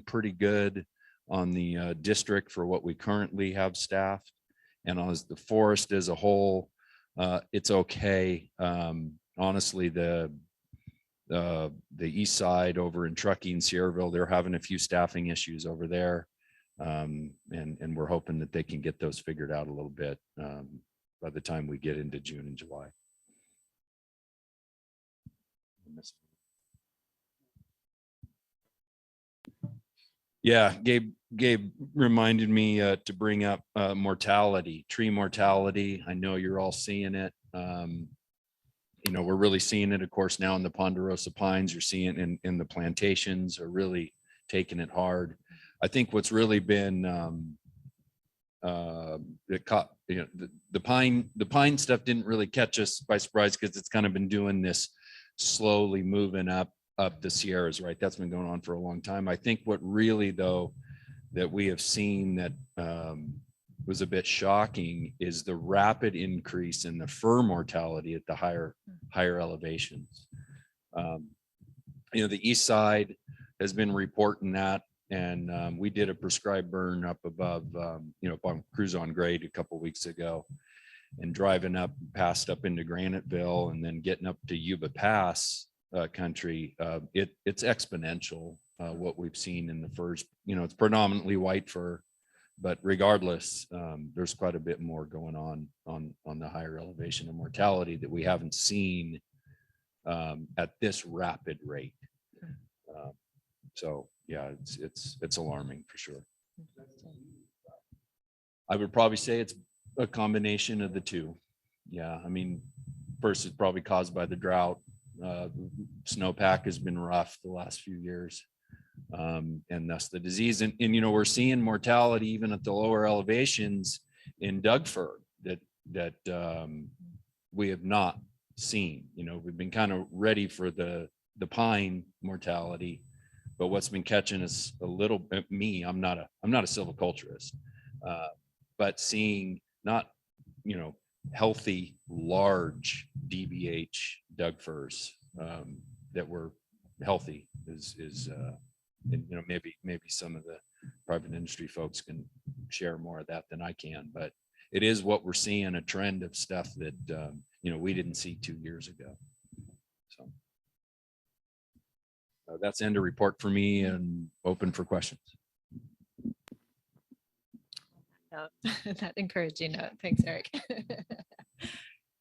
pretty good on the district for what we currently have staffed. And as the forest as a whole, it's okay. Honestly, the east side over in Truckee and Sierraville, they're having a few staffing issues over there. And we're hoping that they can get those figured out a little bit by the time we get into June and July. Yeah, Gabe reminded me to bring up mortality, tree mortality. I know you're all seeing it. You know, we're really seeing it, of course, now in the Ponderosa pines. You're seeing it in the plantations are really taking it hard. I think what's really been the pine stuff didn't really catch us by surprise, because it's kind of been doing this slowly moving up the Sierras, right? That's been going on for a long time. I think what really, though, that we have seen that was a bit shocking is the rapid increase in the fir mortality at the higher elevations. You know, the east side has been reporting that, and we did a prescribed burn up above, you know, on Cruise on Grade a couple weeks ago, and driving up past up into Graniteville and then getting up to Yuba Pass country. It's exponential what we've seen in the firs. You know, it's predominantly white fir, but regardless, there's quite a bit more going on the higher elevation of mortality that we haven't seen at this rapid rate. So yeah, it's alarming for sure. I would probably say it's a combination of the two. Yeah, I mean, first it's probably caused by the drought. Snowpack has been rough the last few years, and thus the disease. And you know, we're seeing mortality even at the lower elevations in Doug fir that we have not seen. You know, we've been kind of ready for the pine mortality, but what's been catching us a little bit, I'm not a silviculturist, but seeing not, you know, healthy, large DBH Doug firs that were healthy is and, you know, maybe some of the private industry folks can share more of that than I can, but it is what we're seeing, a trend of stuff that you know, we didn't see 2 years ago. That's end of report for me and open for questions. No, that encouraging note. Thanks, Eric.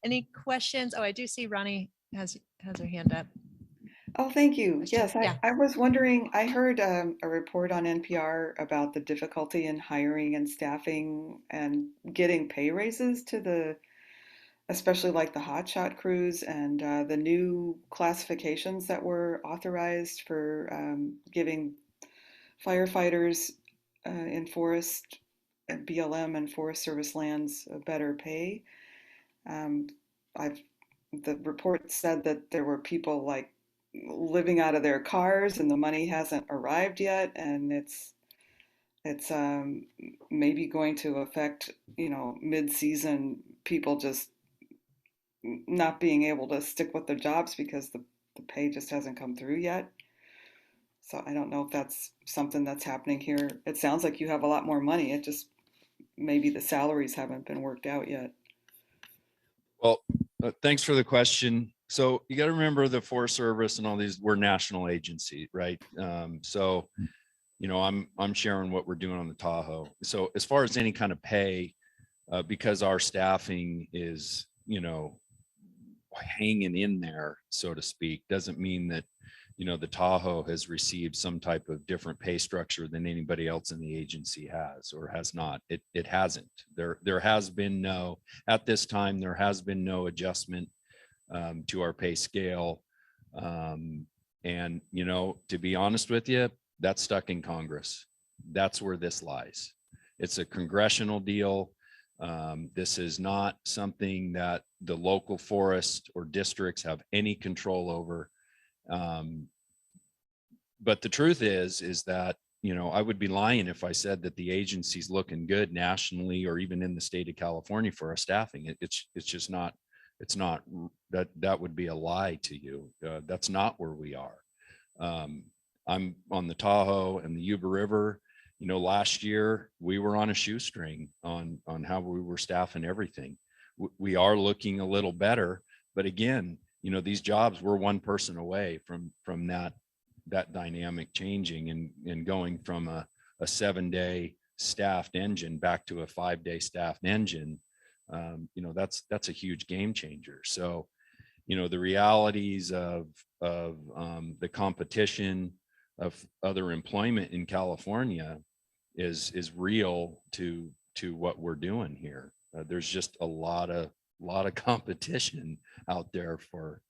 Any questions? Oh, I do see Ronnie has her hand up. Oh, thank you. Question? Yes, Yeah. I was wondering, I heard a report on NPR about the difficulty in hiring and staffing and getting pay raises to the, especially like the hotshot crews and the new classifications that were authorized for giving firefighters in forest and BLM and Forest Service lands a better pay. Um, the report said that there were people like living out of their cars and the money hasn't arrived yet, and it's maybe going to affect, you know, mid-season people just not being able to stick with their jobs because the pay just hasn't come through yet. So I don't know if that's something that's happening here. It sounds like you have a lot more money. It just maybe the salaries haven't been worked out yet. Well, thanks for the question. So you got to remember the Forest Service and all these, we're national agency, right? So, you know, I'm sharing what we're doing on the Tahoe. So as far as any kind of pay, because our staffing is, you know, hanging in there, so to speak, doesn't mean that, you know, the Tahoe has received some type of different pay structure than anybody else in the agency has or has not. It hasn't. There has been no, at this time, there has been no adjustment to our pay scale. And, you know, to be honest with you, that's stuck in Congress. That's where this lies. It's a congressional deal. This is not something that the local forest or districts have any control over. But the truth is that, you know, I would be lying if I said that the agency's looking good nationally or even in the state of California for our staffing. It's just not, it's not, that would be a lie to you. That's not where we are. I'm on the Tahoe and the Yuba River. You know, last year we were on a shoestring on how we were staffing everything. We are looking a little better, but again, you know, these jobs, we're one person away from that dynamic changing and going from a 7-day staffed engine back to a 5-day staffed engine. You know, that's a huge game changer. So, you know, the realities of the competition of other employment in California is real to what we're doing here. There's just a lot of competition out there for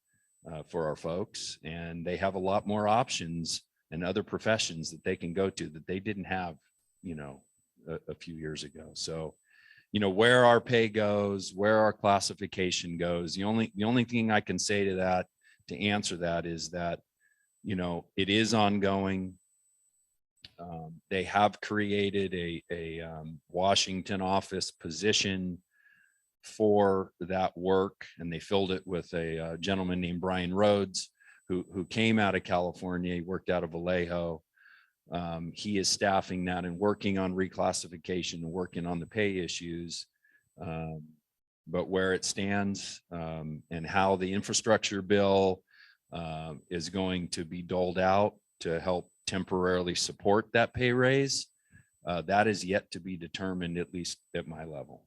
our folks, and they have a lot more options and other professions that they can go to that they didn't have, you know, a few years ago. So, you know, where our pay goes, where our classification goes, the only thing I can say to that, to answer that, is that, you know, it is ongoing. They have created a Washington office position for that work, and they filled it with a gentleman named Brian Rhodes, who came out of California. He worked out of Vallejo. He is staffing that and working on reclassification and working on the pay issues. But where it stands and how the infrastructure bill is going to be doled out to help temporarily support that pay raise, that is yet to be determined, at least at my level.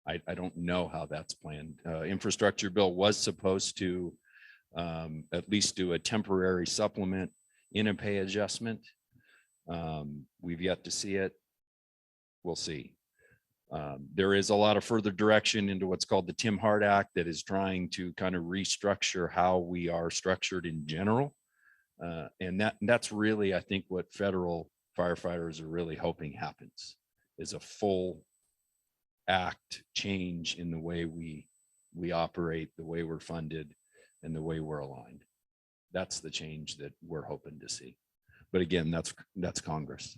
I don't know how that's planned. Infrastructure bill was supposed to at least do a temporary supplement in a pay adjustment. We've yet to see it. We'll see. There is a lot of further direction into what's called the Tim Hart Act that is trying to kind of restructure how we are structured in general. And that's really, I think, what federal firefighters are really hoping happens, is a full act change in the way we operate, the way we're funded, and the way we're aligned. That's the change that we're hoping to see. But again, that's Congress.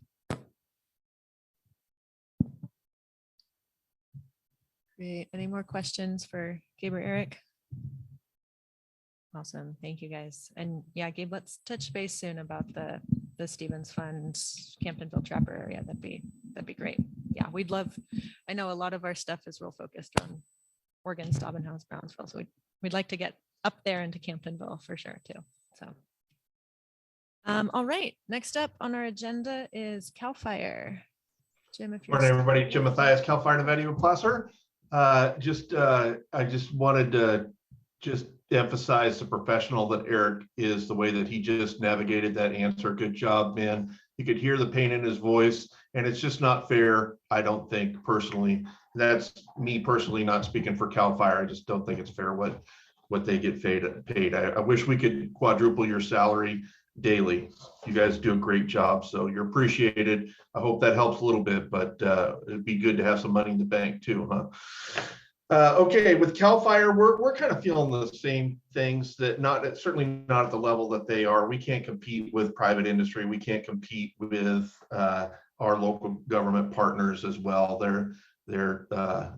Great. Any more questions for Gabe or Eric? Awesome. Thank you guys. And yeah, Gabe, let's touch base soon about the Stevens Fund, Camptonville Trapper area. That'd be great. Yeah, we'd love, I know a lot of our stuff is real focused on Oregon, Stabenhouse, Brownsville. So we'd like to get up there into Camptonville for sure too. So All right, next up on our agenda is CAL FIRE. Jim, if you're Morning, still- everybody. Jim Mathias, CAL FIRE Nevada Yuba Placer. I just wanted to just emphasize the professional that Eric is, the way that he just navigated that answer. Good job, man. You could hear the pain in his voice, and it's just not fair. I don't think personally. That's me personally, not speaking for CAL FIRE. I just don't think it's fair what they get paid. I wish we could quadruple your salary daily. You guys do a great job, so you're appreciated. I hope that helps a little bit, but it'd be good to have some money in the bank too, huh? Okay, with CAL FIRE, we're kind of feeling the same things, that certainly not at the level that they are. We can't compete with private industry. We can't compete with our local government partners as well. They're a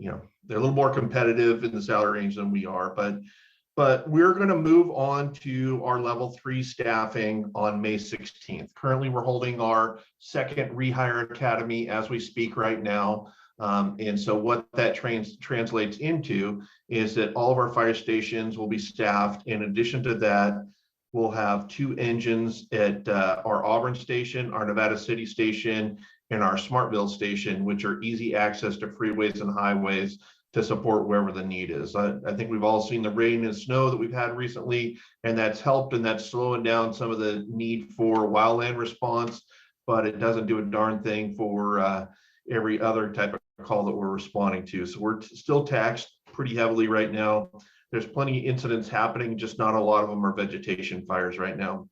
little more competitive in the salary range than we are, but we're going to move on to our level 3 staffing on May 16th. Currently, we're holding our second rehire academy as we speak right now. And so what that translates into is that all of our fire stations will be staffed. In addition to that, we'll have 2 engines at our Auburn station, our Nevada City station, and our Smartville station, which are easy access to freeways and highways to support wherever the need is. I think we've all seen the rain and snow that we've had recently, and that's helped, and that's slowing down some of the need for wildland response, but it doesn't do a darn thing for every other type of call that we're responding to. So we're still taxed pretty heavily right now. There's plenty of incidents happening, just not a lot of them are vegetation fires right now.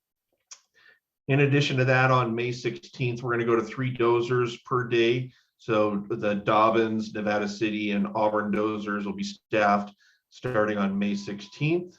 In addition to that, on May 16th, we're going to go to 3 dozers per day. So the Dobbins, Nevada City, and Auburn dozers will be staffed starting on May 16th.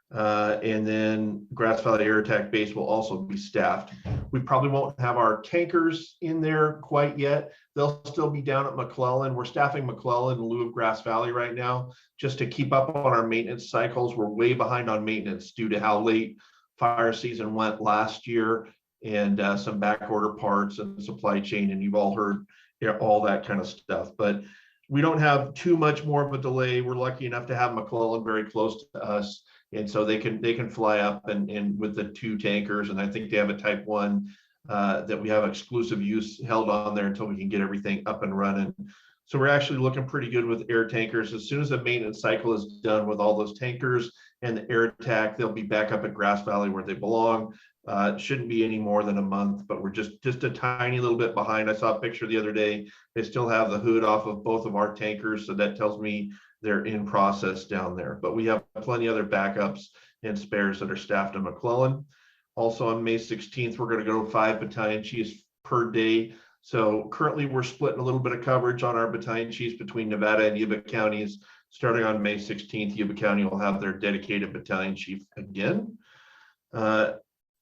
And then Grass Valley Air Attack Base will also be staffed. We probably won't have our tankers in there quite yet. They'll still be down at McClellan. We're staffing McClellan in lieu of Grass Valley right now, just to keep up on our maintenance cycles. We're way behind on maintenance due to how late fire season went last year, and some back order parts and supply chain, and you've all heard all that kind of stuff. But we don't have too much more of a delay. We're lucky enough to have McClellan very close to us, and so they can fly up and with the 2 tankers, and I think they have a type 1 that we have exclusive use held on there until we can get everything up and running. So we're actually looking pretty good with air tankers. As soon as the maintenance cycle is done with all those tankers and the air attack, they'll be back up at Grass Valley where they belong. It shouldn't be any more than a month, but we're just a tiny little bit behind. I saw a picture the other day. They still have the hood off of both of our tankers, so that tells me they're in process down there. But we have plenty other backups and spares that are staffed in McClellan. Also on May 16th, we're going to go 5 battalion chiefs per day. So currently we're splitting a little bit of coverage on our battalion chiefs between Nevada and Yuba counties. Starting on May 16th, Yuba County will have their dedicated battalion chief again.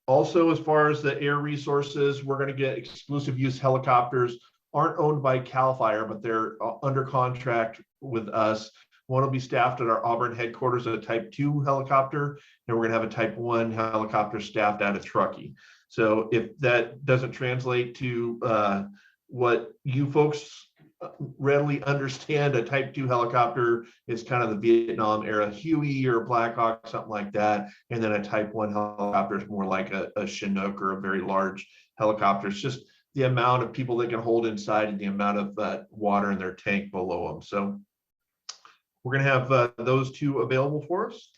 Also, as far as the air resources, we're going to get exclusive use helicopters. Aren't owned by CAL FIRE, but they're under contract with us. One will be staffed at our Auburn headquarters at a type 2 helicopter, and we're going to have a type 1 helicopter staffed out of Truckee. So if that doesn't translate to what you folks readily understand, a type 2 helicopter is kind of the Vietnam era Huey or Black Hawk, something like that. And then a type 1 helicopter is more like a Chinook or a very large helicopter. It's just the amount of people they can hold inside and the amount of water in their tank below them. So we're going to have those 2 available for us.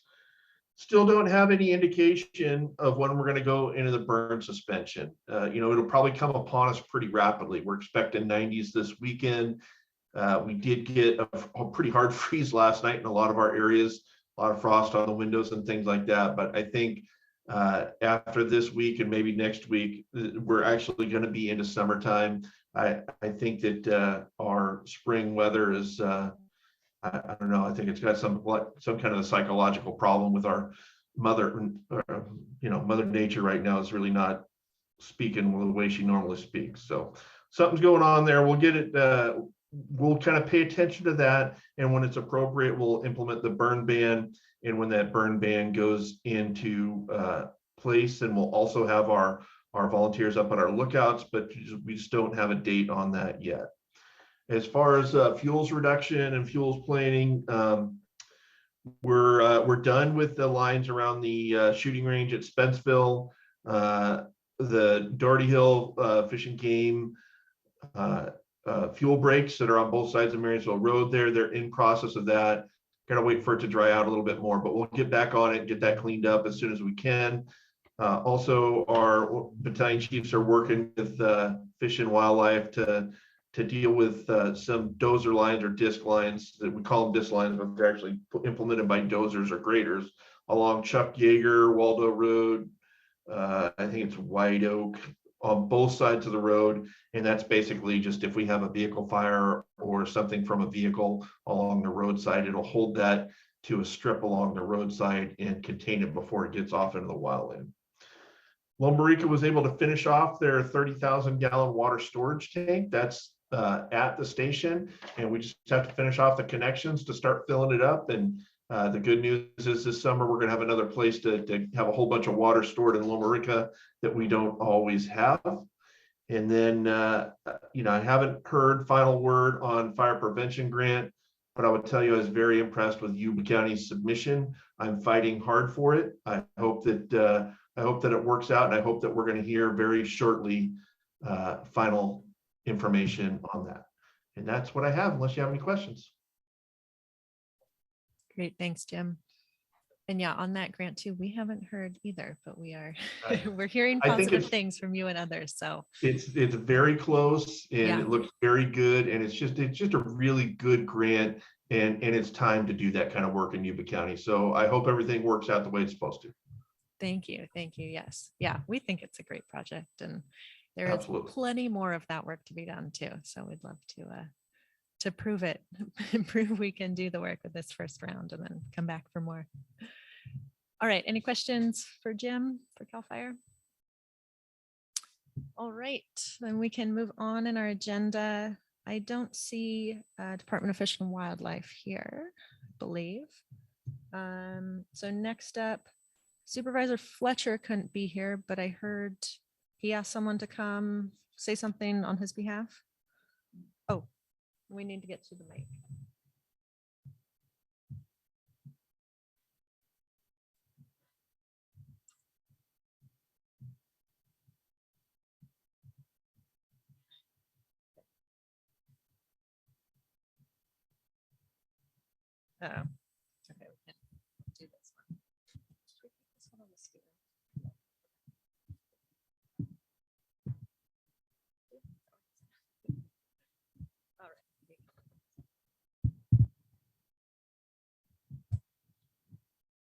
Still don't have any indication of when we're going to go into the burn suspension. It'll probably come upon us pretty rapidly. We're expecting 90s this weekend. We did get a pretty hard freeze last night in a lot of our areas, a lot of frost on the windows and things like that. But I think after this week and maybe next week, we're actually going to be into summertime. I think that our spring weather is I don't know. I think it's got some kind of a psychological problem with our mother nature right now is really not speaking the way she normally speaks. So something's going on there. We'll get it. We'll kind of pay attention to that. And when it's appropriate, we'll implement the burn ban. And when that burn ban goes into place, and we'll also have our volunteers up at our lookouts, but we just don't have a date on that yet. As far as fuels reduction and fuels planning, we're done with the lines around the shooting range at Spenceville. the Doherty Hill Fish and Game fuel breaks that are on both sides of Marysville Road there. They're in process of that. Gotta wait for it to dry out a little bit more, but we'll get back on it, get that cleaned up as soon as we can. Also, our battalion chiefs are working with Fish and Wildlife to deal with some dozer lines or disc lines that we call them disc lines, but they're actually implemented by dozers or graders along Chuck Yeager, Waldo Road. I think it's White Oak, on both sides of the road. And that's basically just if we have a vehicle fire or something from a vehicle along the roadside, it'll hold that to a strip along the roadside and contain it before it gets off into the wildland. Lumbarica was able to finish off their 30,000 gallon water storage tank. That's at the station, and we just have to finish off the connections to start filling it up. And the good news is this summer we're going to have another place to have a whole bunch of water stored in Lumbarica that we don't always have. And then, I haven't heard final word on fire prevention grant, but I would tell you I was very impressed with Yuba County's submission. I'm fighting hard for it. I hope that it works out, and I hope that we're going to hear very shortly final information on that. And that's what I have, unless you have any questions. Great, thanks, Jim. And yeah, on that grant too, we haven't heard either, but we are we're hearing I think positive things from you and others. So it's very close, and Yeah. it looks very good, and it's just a really good grant, and it's time to do that kind of work in Yuba County. So I hope everything works out the way it's supposed to. thank you. Yes. Yeah, we think it's a great project, and there is Absolutely. plenty more of that work to be done too. So we'd love to prove it, prove we can do the work with this first round and then come back for more. All right, any questions for Jim for CAL FIRE? All right, then we can move on in our agenda. I don't see Department of Fish and Wildlife here, I believe. So next up, Supervisor Fletcher couldn't be here, but I heard he asked someone to come say something on his behalf. Oh, we need to get to the mic. Oh, okay, we can do this one. Should we put this one on the screen? All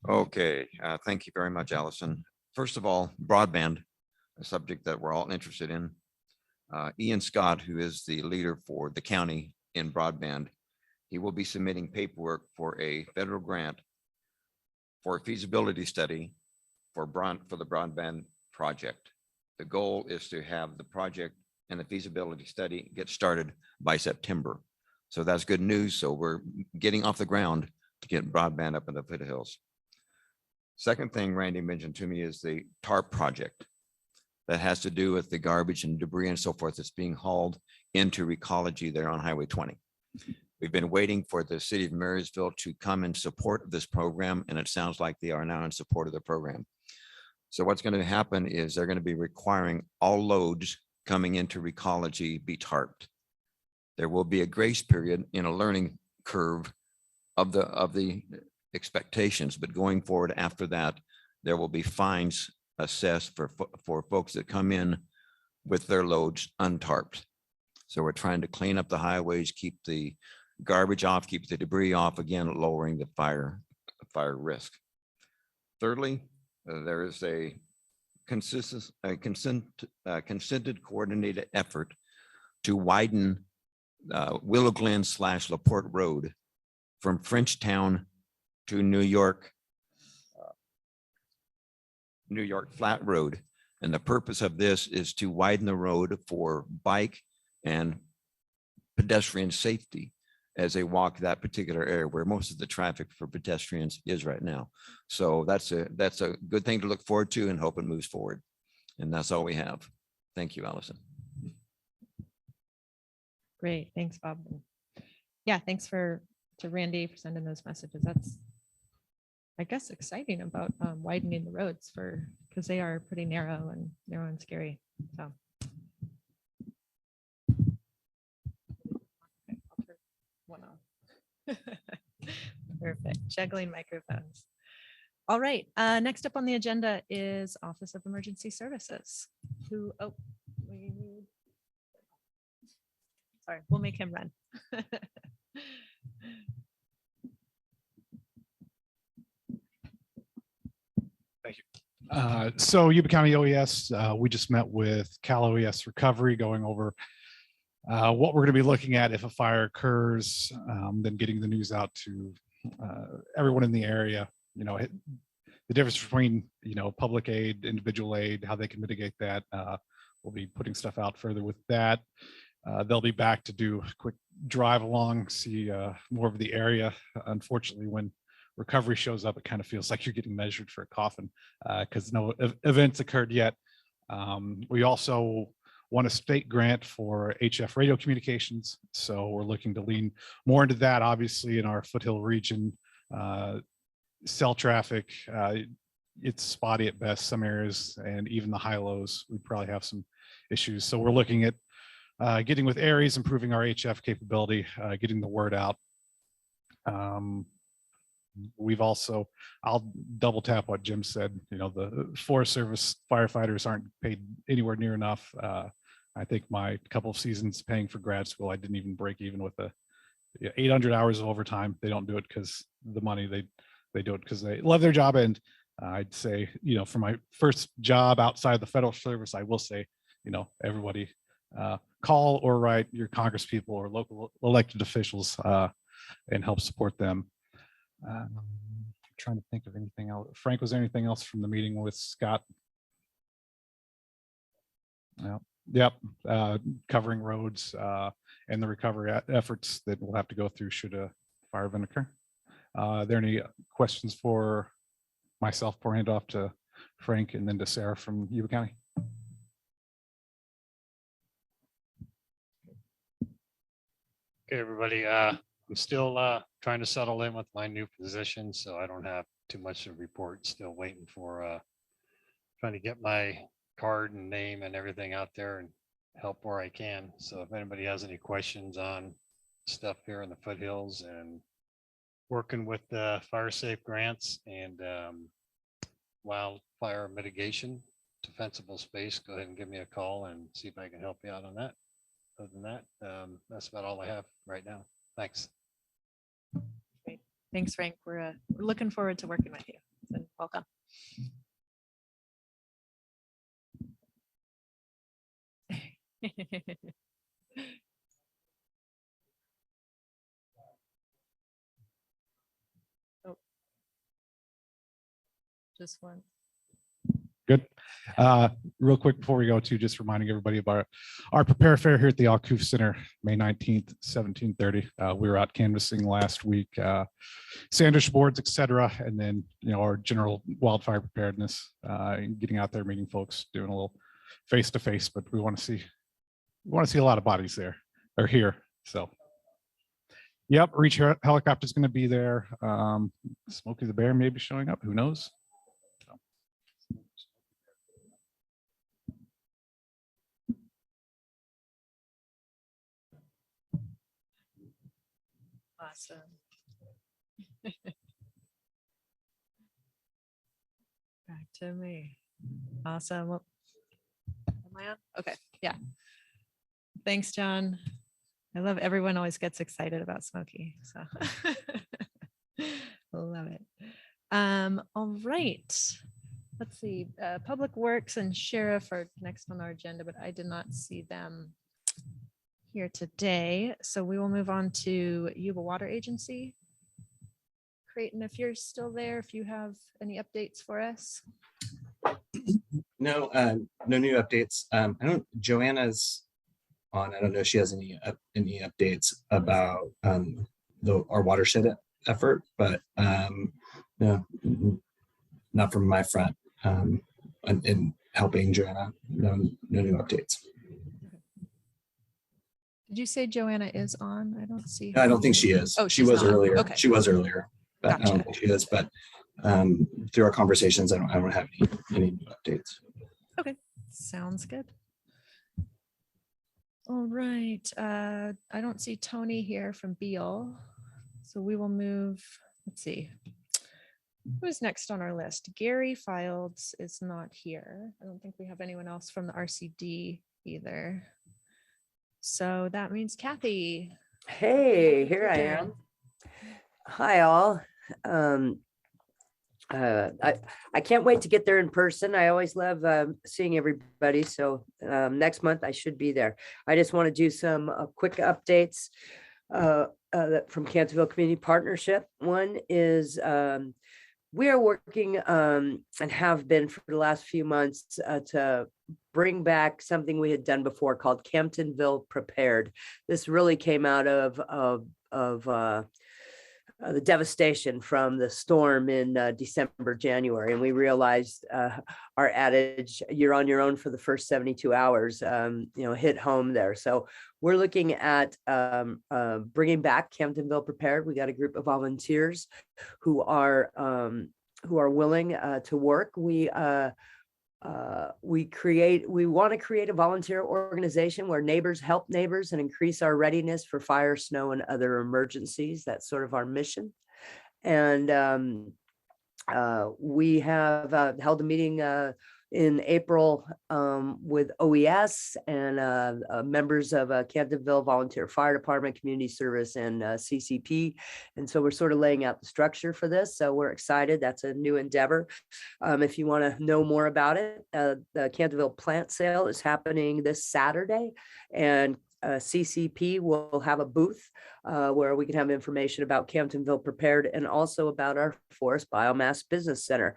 right. Okay, thank you very much, Allison. First of all, broadband, a subject that we're all interested in. Ian Scott, who is the leader for the county in broadband, he will be submitting paperwork for a federal grant for a feasibility study for the broadband project. The goal is to have the project and the feasibility study get started by September. So that's good news. So we're getting off the ground to get broadband up in the foothills. Second thing Randy mentioned to me is the TARP project that has to do with the garbage and debris and so forth that's being hauled into Recology there on Highway 20. We've been waiting for the city of Marysville to come in support of this program, and it sounds like they are now in support of the program. So what's going to happen is they're going to be requiring all loads coming into Recology be tarped. There will be a grace period in a learning curve of the expectations, but going forward after that, there will be fines assessed for folks that come in with their loads untarped. So we're trying to clean up the highways, keep the garbage off, keep the debris off, again, lowering the fire risk. Thirdly, there is a consented coordinated effort to widen Willow Glen / LaPorte Road from Frenchtown to New York Flat Road. And the purpose of this is to widen the road for bike and pedestrian safety as they walk that particular area where most of the traffic for pedestrians is right now. So that's a good thing to look forward to and hope it moves forward. And that's all we have. Thank you, Allison. Great, thanks, Bob. Yeah, thanks to Randy for sending those messages. That's, I guess, exciting about widening the roads for, because because they are pretty narrow and scary. So. Okay, I'll turn one off. Perfect. Juggling microphones. All right. Next up on the agenda is Office of Emergency Services. We need. Sorry, we'll make him run. Thank you. So Yuba County OES, we just met with Cal OES Recovery, going over what we're going to be looking at if a fire occurs, then getting the news out to everyone in the area. You know, the difference between, you know, public aid, individual aid, how they can mitigate that. We'll be putting stuff out further with that. They'll be back to do a quick drive along, see more of the area. Unfortunately, when recovery shows up, it kind of feels like you're getting measured for a coffin because no events occurred yet. We also won a state grant for HF radio communications. So we're looking to lean more into that, obviously, in our foothill region. Cell traffic, it's spotty at best, some areas, and even the high lows, we probably have some issues. So we're looking at getting with Aries, improving our HF capability, getting the word out. We've also, I'll double tap what Jim said, you know, the Forest Service firefighters aren't paid anywhere near enough. I think my couple of seasons paying for grad school, I didn't even break even with the 800 hours of overtime. They don't do it because the money, they do it because they love their job. And I'd say, you know, for my first job outside the federal service, I will say, you know, everybody call or write your Congress people or local elected officials and help support them. I'm trying to think of anything else. Frank, was there anything else from the meeting with Scott? Yep. Covering roads and the recovery efforts that we'll have to go through should a fire event occur. Are there any questions for myself before I hand off to Frank and then to Sarah from Yuba County? Okay, everybody. I'm still trying to settle in with my new position, so I don't have too much to report. Still waiting for trying to get my card and name and everything out there and help where I can. So if anybody has any questions on stuff here in the foothills and working with the fire safe grants and wildfire mitigation, defensible space, go ahead and give me a call and see if I can help you out on that. Other than that, that's about all I have right now. Thanks. Great. Thanks, Frank. We're looking forward to working with you. And welcome. Oh. Just one. Good. Real quick before we go to, just reminding everybody about our Prepare Fair here at the Alcoof Center, May 19th, 17:30. We were out canvassing last week, sandwich boards, etc. And then, you know, our general wildfire preparedness, getting out there, meeting folks, doing a little face-to-face, but we want to see a lot of bodies there or here. So, yep, Reach helicopter is going to be there. Smokey the Bear may be showing up. Who knows? Awesome. Back to me. Awesome. Well, am I on? Okay. Yeah. Thanks, John. I love everyone always gets excited about Smokey. So love it. All right. Let's see. Public Works and Sheriff are next on our agenda, but I did not see them here today. So we will move on to Yuba Water Agency. Creighton, if you're still there, if you have any updates for us. No, no new updates. Joanna's on. I don't know if she has any updates about our watershed effort, but no, not from my front. And helping Joanna, no new updates. Did you say Joanna is on? I don't see. No, I don't think she is. Oh, she was not. earlier. Okay. She was earlier, but Gotcha. I don't think she is. But through our conversations, I don't have any new updates. Okay, sounds good. All right, I don't see Tony here from Beal, so we will move, let's see. Who's next on our list? Gary Fields is not here. I don't think we have anyone else from the RCD either. So that means Kathy. Hey, here I Turn. am. Hi, all. I can't wait to get there in person. I always love seeing everybody. So next month I should be there. I just want to do some quick updates from Canterville Community Partnership. One is we are working and have been for the last few months to bring back something we had done before called Camptonville Prepared. This really came out of the devastation from the storm in December, January. And we realized our adage, you're on your own for the first 72 hours, hit home there. So we're looking at bringing back Camptonville Prepared. We got a group of volunteers who are willing to work. We want to create a volunteer organization where neighbors help neighbors and increase our readiness for fire, snow, and other emergencies. That's sort of our mission. And we have held a meeting in April with OES and members of Cantonville Volunteer Fire Department, Community Service, and CCP. And so we're sort of laying out the structure for this. So we're excited. That's a new endeavor. If you want to know more about it, the Cantonville plant sale is happening this Saturday, and CCP will have a booth where we can have information about Camptonville Prepared and also about our Forest Biomass Business Center.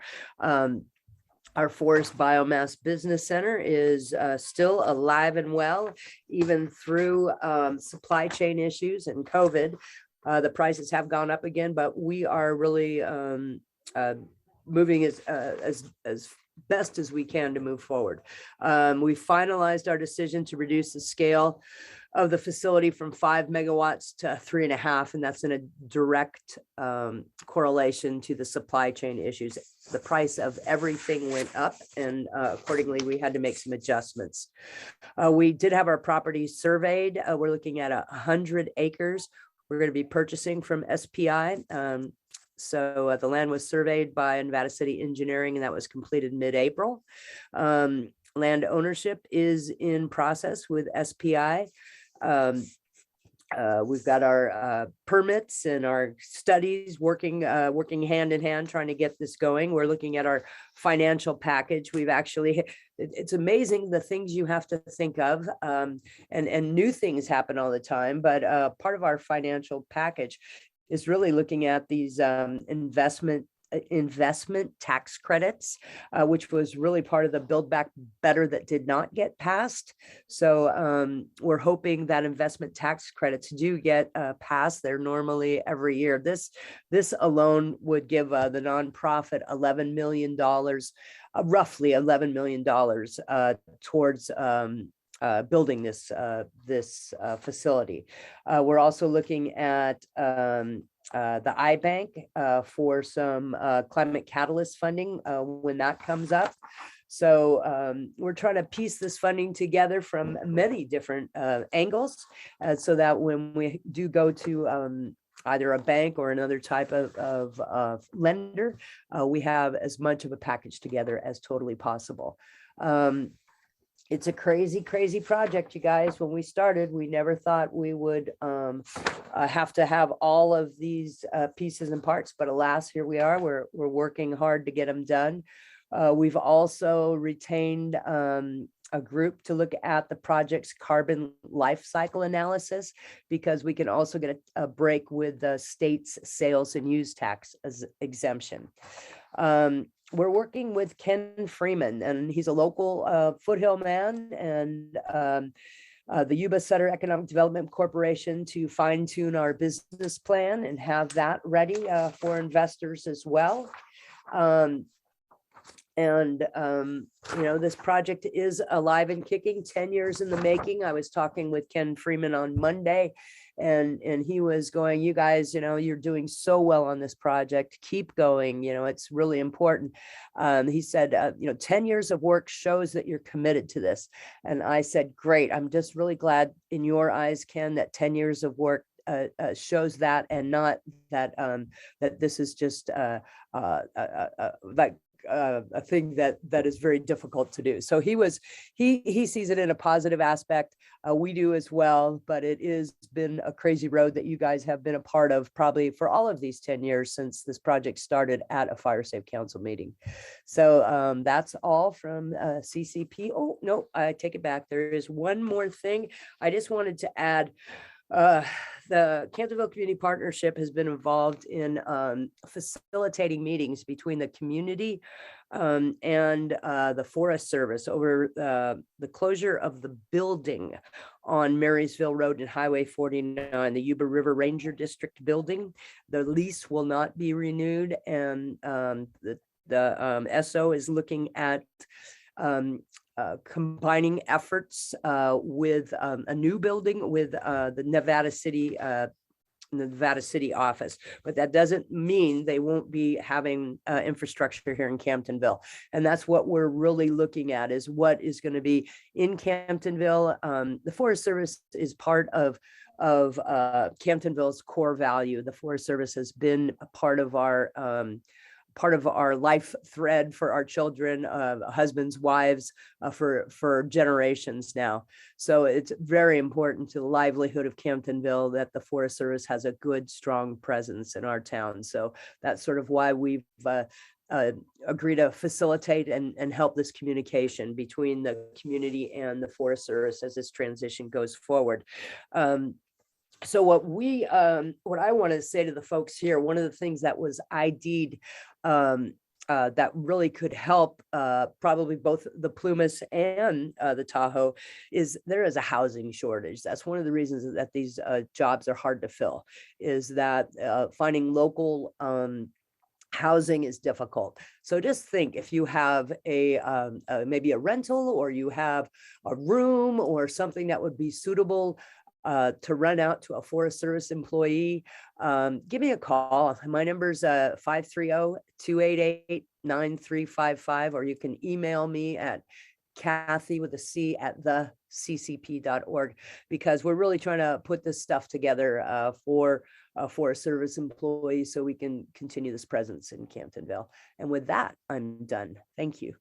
Our Forest Biomass Business Center is still alive and well, even through supply chain issues and COVID. The prices have gone up again, but we are really moving as best as we can to move forward. We finalized our decision to reduce the scale of the facility from 5 megawatts to 3.5, and that's in a direct correlation to the supply chain issues. The price of everything went up, and accordingly, we had to make some adjustments. We did have our property surveyed. We're looking at 100 acres. We're going to be purchasing from SPI. So the land was surveyed by Nevada City Engineering, and that was completed mid-April. Land ownership is in process with SPI. We've got our permits and our studies working hand in hand, trying to get this going. We're looking at our financial package. It's amazing the things you have to think of, and new things happen all the time. But part of our financial package is really looking at these investment tax credits, which was really part of the Build Back Better that did not get passed. So we're hoping that investment tax credits do get passed. They're normally every year. This alone would give the nonprofit $11 million, roughly $11 million towards building this facility. We're also looking at the iBank for some climate catalyst funding when that comes up. So we're trying to piece this funding together from many different angles so that when we do go to either a bank or another type of lender, we have as much of a package together as totally possible. It's a crazy, crazy project, you guys. When we started, we never thought we would have to have all of these pieces and parts, but alas, here we are. We're working hard to get them done. We've also retained a group to look at the project's carbon life cycle analysis, because we can also get a break with the state's sales and use tax as exemption. We're working with Ken Freeman, and he's a local foothill man, and the Yuba Sutter Economic Development Corporation to fine tune our business plan and have that ready for investors as well. This project is alive and kicking, 10 years in the making. I was talking with Ken Freeman on Monday, and he was going, you guys, you're doing so well on this project. Keep going. It's really important. He said, 10 years of work shows that you're committed to this. And I said, great. I'm just really glad in your eyes, Ken, that 10 years of work shows that, and not that that this is just like a thing that is very difficult to do. So he sees it in a positive aspect. We do as well, but it has been a crazy road that you guys have been a part of probably for all of these 10 years since this project started at a Fire Safe Council meeting. So that's all from CCP. Oh, no, I take it back. There is one more thing I just wanted to add. The Cantonville Community Partnership has been involved in facilitating meetings between the community and the Forest Service over the closure of the building on Marysville Road and Highway 49, the Yuba River Ranger District building. The lease will not be renewed, and the SO is looking at combining efforts with a new building with the Nevada City office, but that doesn't mean they won't be having infrastructure here in Camptonville. And that's what we're really looking at, is what is going to be in Camptonville. The Forest Service is part of Camptonville's core value. The Forest Service has been a part of our life thread for our children, husbands, wives, for generations now. So it's very important to the livelihood of Camptonville that the Forest Service has a good, strong presence in our town. So that's sort of why we've agreed to facilitate and help this communication between the community and the Forest Service as this transition goes forward. So what I want to say to the folks here, one of the things that was ID'd that really could help probably both the Plumas and the Tahoe is there is a housing shortage. That's one of the reasons that these jobs are hard to fill, is that finding local housing is difficult. So just think, if you have maybe a rental, or you have a room or something that would be suitable to rent out to a Forest Service employee, give me a call. My number is 530-288-9355, or you can email me at Kathy with a C at theccp.org, because we're really trying to put this stuff together for Forest Service employees so we can continue this presence in Camptonville. And with that, I'm done. Thank you.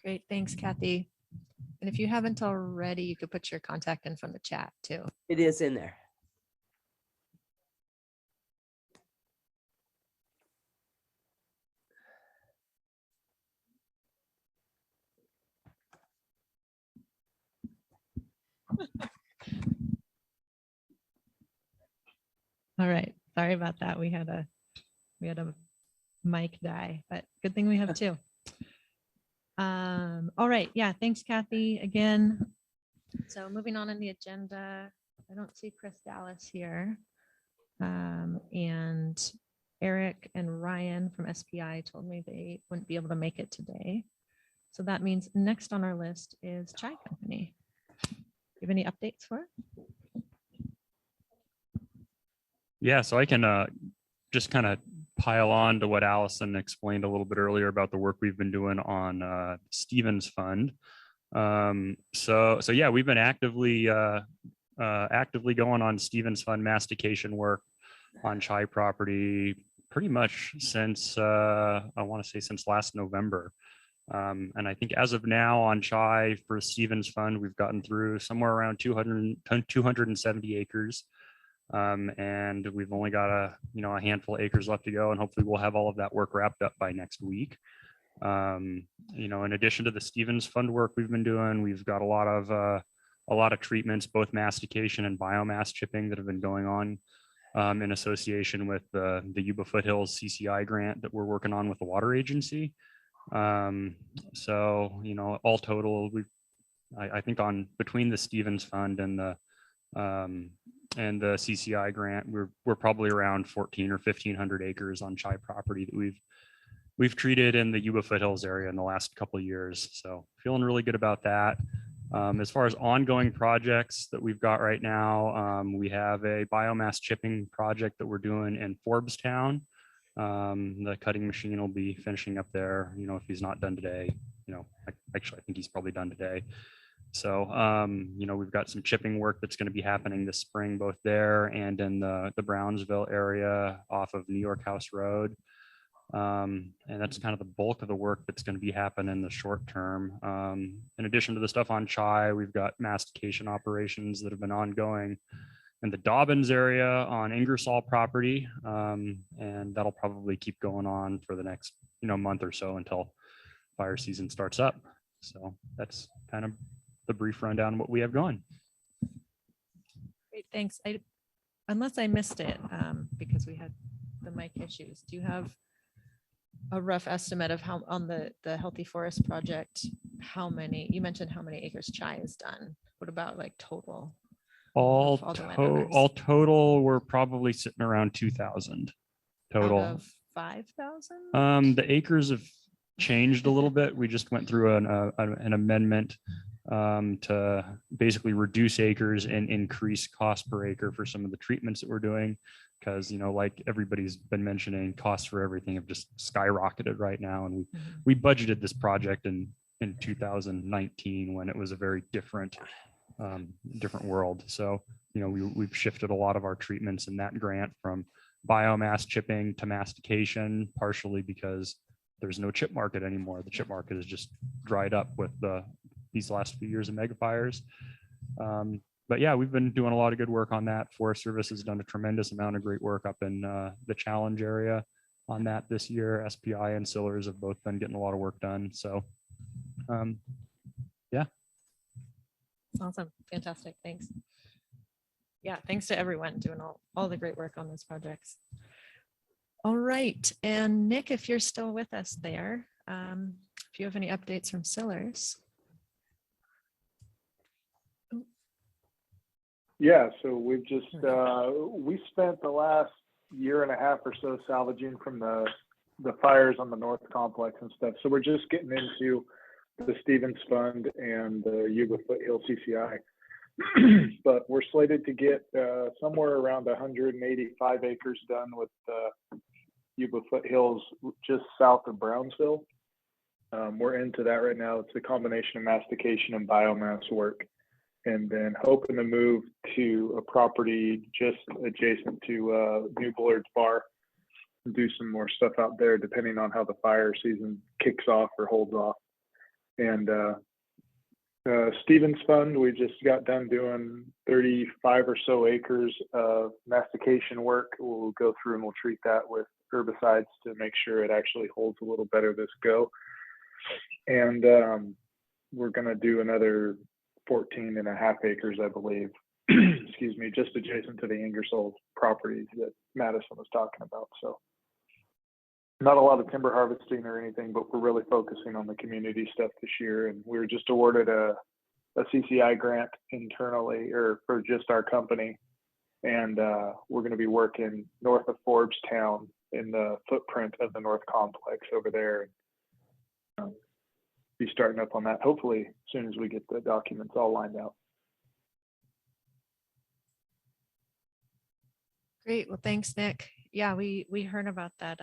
Great. Thanks, Kathy. And if you haven't already, you could put your contact info in the chat too. It is in there. All right. Sorry about that. We had a mic die, but good thing we have two. All right. Yeah. Thanks, Kathy, again. So moving on in the agenda, I don't see Chris Dallas here. And Eric and Ryan from SPI told me they wouldn't be able to make it today. So that means next on our list is Chai Company. Do you have any updates for us? Yeah, so I can just kind of pile on to what Allison explained a little bit earlier about the work we've been doing on Stevens Fund. So yeah, we've been actively going on Stevens Fund mastication work on Chai property pretty much since I want to say since last November. And I think as of now on Chai for Stevens Fund, we've gotten through somewhere around 270 acres. And we've only got a handful of acres left to go, and hopefully we'll have all of that work wrapped up by next week. In addition to the Stevens Fund work we've been doing, we've got a lot of treatments, both mastication and biomass chipping, that have been going on in association with the Yuba Foothills CCI grant that we're working on with the water agency. So all total, I think between the Stevens Fund and the CCI grant, we're probably around 1,400 or 1,500 acres on Chai property that we've treated in the Yuba Foothills area in the last couple of years. So feeling really good about that. As far as ongoing projects that we've got right now, we have a biomass chipping project that we're doing in Forbes-town. The cutting machine will be finishing up there, if he's not done today, actually, I think he's probably done today. So, we've got some chipping work that's going to be happening this spring, both there and in the Brownsville area off of New York House Road. And that's kind of the bulk of the work that's going to be happening in the short term. In addition to the stuff on Chai, we've got mastication operations that have been ongoing in the Dobbins area on Ingersoll property. And that'll probably keep going on for the next, month or so until fire season starts up. So that's kind of the brief rundown of what we have going. Great, thanks. Unless I missed it, because we had the mic issues, do you have a rough estimate of how on the Healthy Forest project, you mentioned how many acres Chai is done? What about like total? All the landowners? total, we're probably sitting around 2,000 total. Out of 5,000? The acres have changed a little bit. We just went through an amendment to basically reduce acres and increase cost per acre for some of the treatments that we're doing. Because, like everybody's been mentioning, costs for everything have just skyrocketed right now. And we budgeted this project in 2019 when it was a very different world. So, we've shifted a lot of our treatments in that grant from biomass chipping to mastication, partially because there's no chip market anymore. The chip market is just dried up with these last few years of mega fires. But yeah, we've been doing a lot of good work on that. Forest Service has done a tremendous amount of great work up in the Challenge area on that this year. SPI and Sillers have both been getting a lot of work done. So yeah. Awesome. Fantastic. Thanks. Yeah, thanks to everyone doing all the great work on those projects. All right. And Nick, if you're still with us there, if you have any updates from Sillers. Yeah, so we've just, we spent the last year and a half or so salvaging from the fires on the North Complex and stuff. So we're just getting into the Stevens Fund and the Yuba Foothill CCI. But we're slated to get somewhere around 185 acres done with Yuba Foothills just south of Brownsville. We're into that right now. It's a combination of mastication and biomass work. And then hoping to move to a property just adjacent to New Bullard's Bar and do some more stuff out there, depending on how the fire season kicks off or holds off. And Stevens Fund, we just got done doing 35 or so acres of mastication work. We'll go through and we'll treat that with herbicides to make sure it actually holds a little better this go. And we're going to do another 14.5 acres, I believe, excuse me, just adjacent to the Ingersoll properties that Madison was talking about. So not a lot of timber harvesting or anything, but we're really focusing on the community stuff this year. And we were just awarded a CCI grant internally, or for just our company. And we're going to be working north of Forbes-town in the footprint of the North Complex over there. Be starting up on that hopefully as soon as we get the documents all lined out. Great. Well, thanks, Nick. Yeah, we heard about that.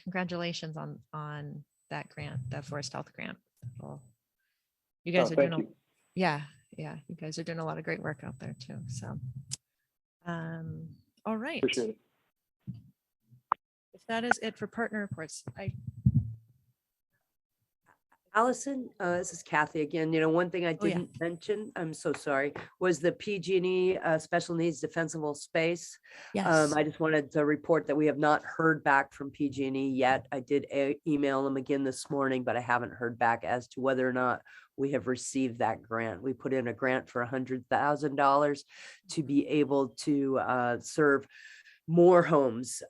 Congratulations on that grant, the Forest Health grant. Well, you guys are doing yeah, you guys are doing a lot of great work out there too. So all right. Appreciate it. If that is it for partner reports, Allison, this is Kathy again. One thing I didn't mention, I'm so sorry, was the PG&E Special Needs Defensible Space. Yes. I just wanted to report that we have not heard back from PG&E yet. I did email them again this morning, but I haven't heard back as to whether or not we have received that grant. We put in a grant for $100,000 to be able to serve more homes,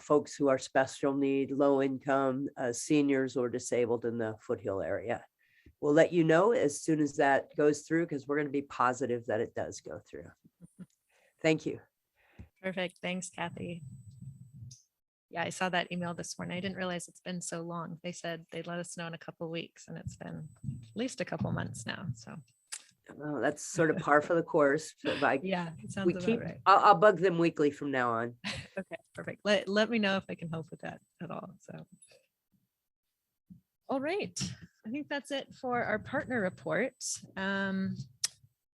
folks who are special need, low income, seniors or disabled in the Foothill area. We'll let you know as soon as that goes through, because we're going to be positive that it does go through. Thank you. Perfect. Thanks, Kathy. Yeah, I saw that email this morning. I didn't realize it's been so long. They said they'd let us know in a couple of weeks, and it's been at least a couple months now. So Well, that's sort of par for the course. But yeah, it sounds we about keep, right. I'll bug them weekly from now on. Okay, perfect. Let me know if I can help with that at all. So. All right, I think that's it for our partner report.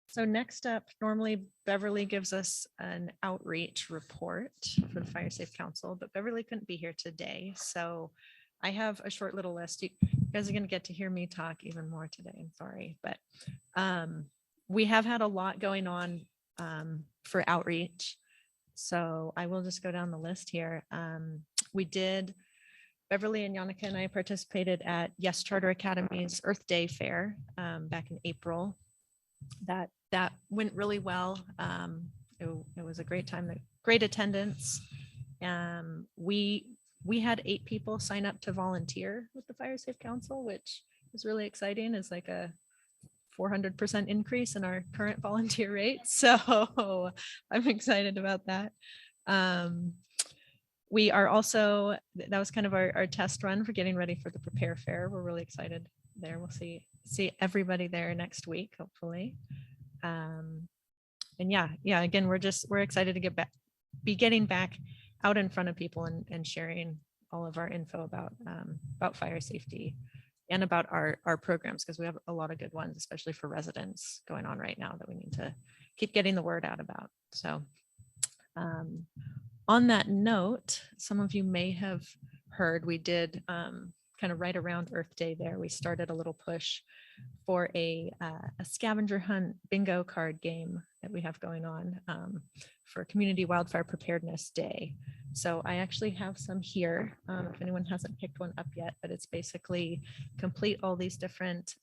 So next up, normally Beverly gives us an outreach report for the Fire Safe Council, but Beverly couldn't be here today. So I have a short little list. You guys are going to get to hear me talk even more today. I'm sorry, but we have had a lot going on for outreach. So I will just go down the list here. Beverly and Yannicka and I participated at Yes Charter Academy's Earth Day Fair back in April. That went really well. It was a great time, great attendance. We had 8 people sign up to volunteer with the Fire Safe Council, which is really exciting. It's like a 400% increase in our current volunteer rate. So I'm excited about that. We are also, that was kind of our test run for getting ready for the Prepare Fair. We're really excited there. We'll see everybody there next week, hopefully. And yeah, again, we're excited to be getting back out in front of people and sharing all of our info about fire safety and about our programs, because we have a lot of good ones, especially for residents going on right now that we need to keep getting the word out about. So on that note, some of you may have heard we did kind of right around Earth Day there, we started a little push for a scavenger hunt bingo card game that we have going on for Community Wildfire Preparedness Day. So I actually have some here if anyone hasn't picked one up yet, but it's basically complete all these different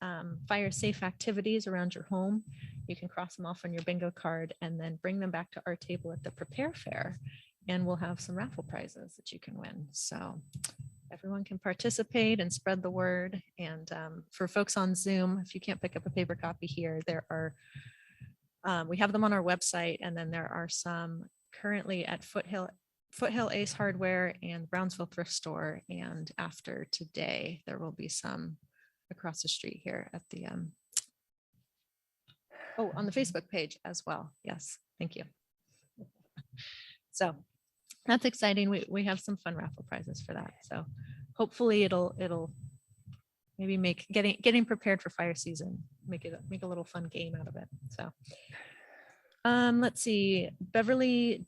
fire safe activities around your home. You can cross them off on your bingo card and then bring them back to our table at the Prepare Fair, and we'll have some raffle prizes that you can win. So everyone can participate and spread the word. And for folks on Zoom, if you can't pick up a paper copy here, there are, we have them on our website, and then there are some currently at Foothill Ace Hardware and Brownsville Thrift Store. And after today, there will be some across the street here at the, on the Facebook page as well. Yes, thank you. So that's exciting. We have some fun raffle prizes for that. So hopefully it'll maybe make getting prepared for fire season, make a little fun game out of it. So let's see. Beverly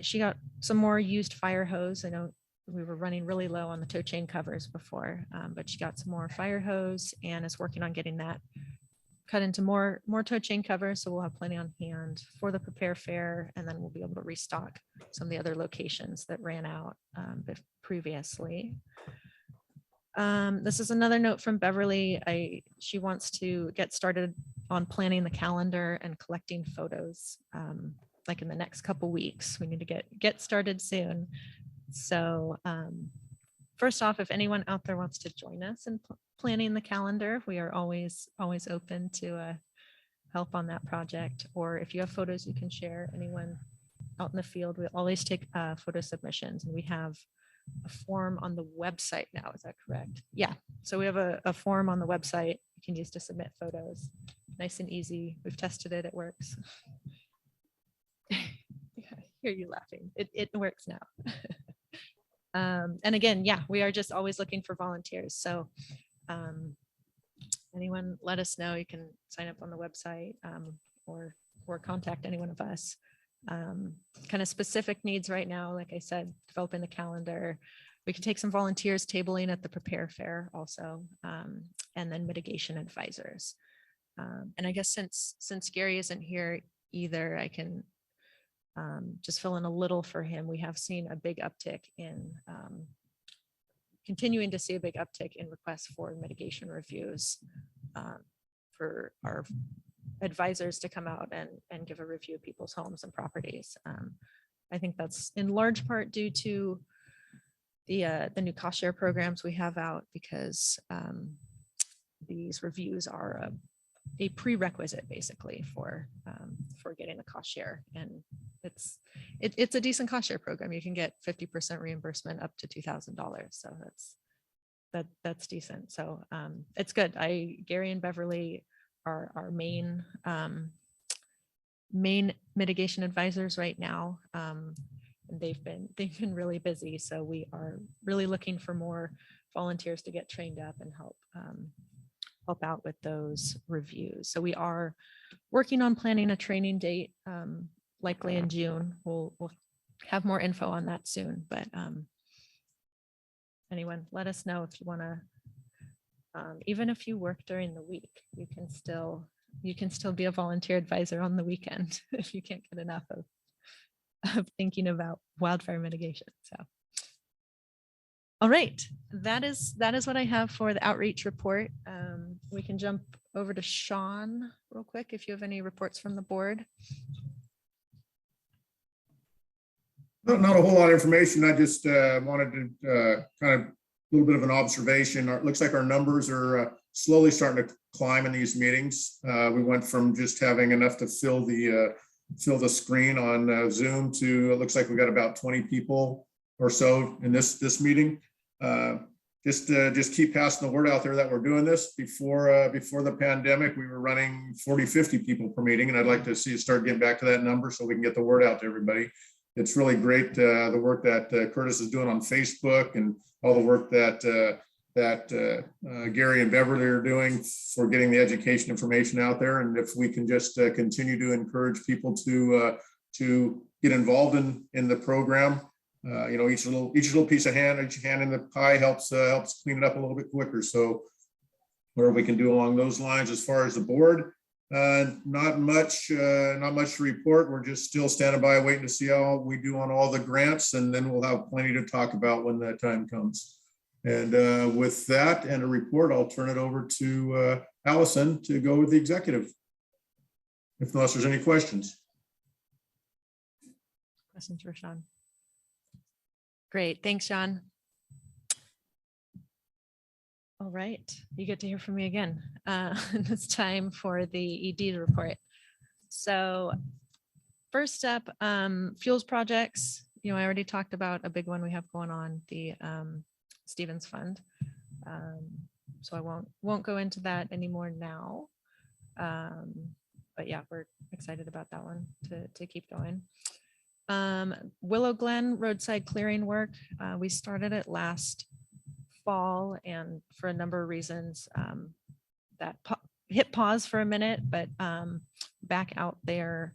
she got some more used fire hose. I know we were running really low on the tow chain covers before, but she got some more fire hose and is working on getting that cut into more tow chain covers. So we'll have plenty on hand for the Prepare Fair, and then we'll be able to restock some of the other locations that ran out previously. This is another note from Beverly. She wants to get started on planning the calendar and collecting photos like in the next couple weeks. We need to get started soon. So first off, if anyone out there wants to join us in planning the calendar, we are always open to help on that project. Or if you have photos you can share, anyone out in the field, we always take photo submissions, and we have a form on the website now. Is that correct? Yeah. So we have a form on the website you can use to submit photos. Nice and easy. We've tested it. It works. Hear you laughing. It works now. And again, yeah, we are just always looking for volunteers. So anyone, let us know. You can sign up on the website or contact any one of us. Kind of specific needs right now, like I said, developing the calendar. We can take some volunteers tabling at the Prepare Fair also, and then mitigation advisors. And I guess since Gary isn't here either, I can just fill in a little for him. We have seen a big uptick in continuing to see a big uptick in requests for mitigation reviews for our advisors to come out and give a review of people's homes and properties. I think that's in large part due to the new cost share programs we have out, because these reviews are a prerequisite basically for getting the cost share. And it's a decent cost share program. You can get 50% reimbursement up to $2,000. So that's decent. So it's good. Gary and Beverly are our main mitigation advisors right now. And they've been really busy. So we are really looking for more volunteers to get trained up and help out with those reviews. So we are working on planning a training date, likely in June. We'll have more info on that soon, but anyone, let us know if you want to, even if you work during the week, you can still be a volunteer advisor on the weekend if you can't get enough of thinking about wildfire mitigation. So all right, that is what I have for the outreach report. We can jump over to Sean real quick if you have any reports from the board. Not a whole lot of information. I just wanted to kind of a little bit of an observation. It looks like our numbers are slowly starting to climb in these meetings. We went from just having enough to fill the screen on Zoom to it looks like we got about 20 people or so in this meeting. Just keep passing the word out there that we're doing this. Before the pandemic, we were running 40, 50 people per meeting, and I'd like to see it start getting back to that number so we can get the word out to everybody. It's really great, the work that Curtis is doing on Facebook and all the work that Gary and Beverly are doing for getting the education information out there. And if we can just continue to encourage people to get involved in the program, each little piece of each hand in the pie helps clean it up a little bit quicker. So whatever we can do along those lines. As far as the board, not much to report. We're just still standing by waiting to see how we do on all the grants, and then we'll have plenty to talk about when that time comes. And with that and a report, I'll turn it over to Allison to go with the executive, unless there's any questions. Questions for Sean? Great, thanks, Sean. All right, you get to hear from me again. It's time for the ED report. So first up, fuels projects. I already talked about a big one we have going on, the Stevens Fund. So I won't go into that anymore now. But yeah, we're excited about that one to keep going. Willow Glen roadside clearing work. We started it last fall, and for a number of reasons that hit pause for a minute, but back out there,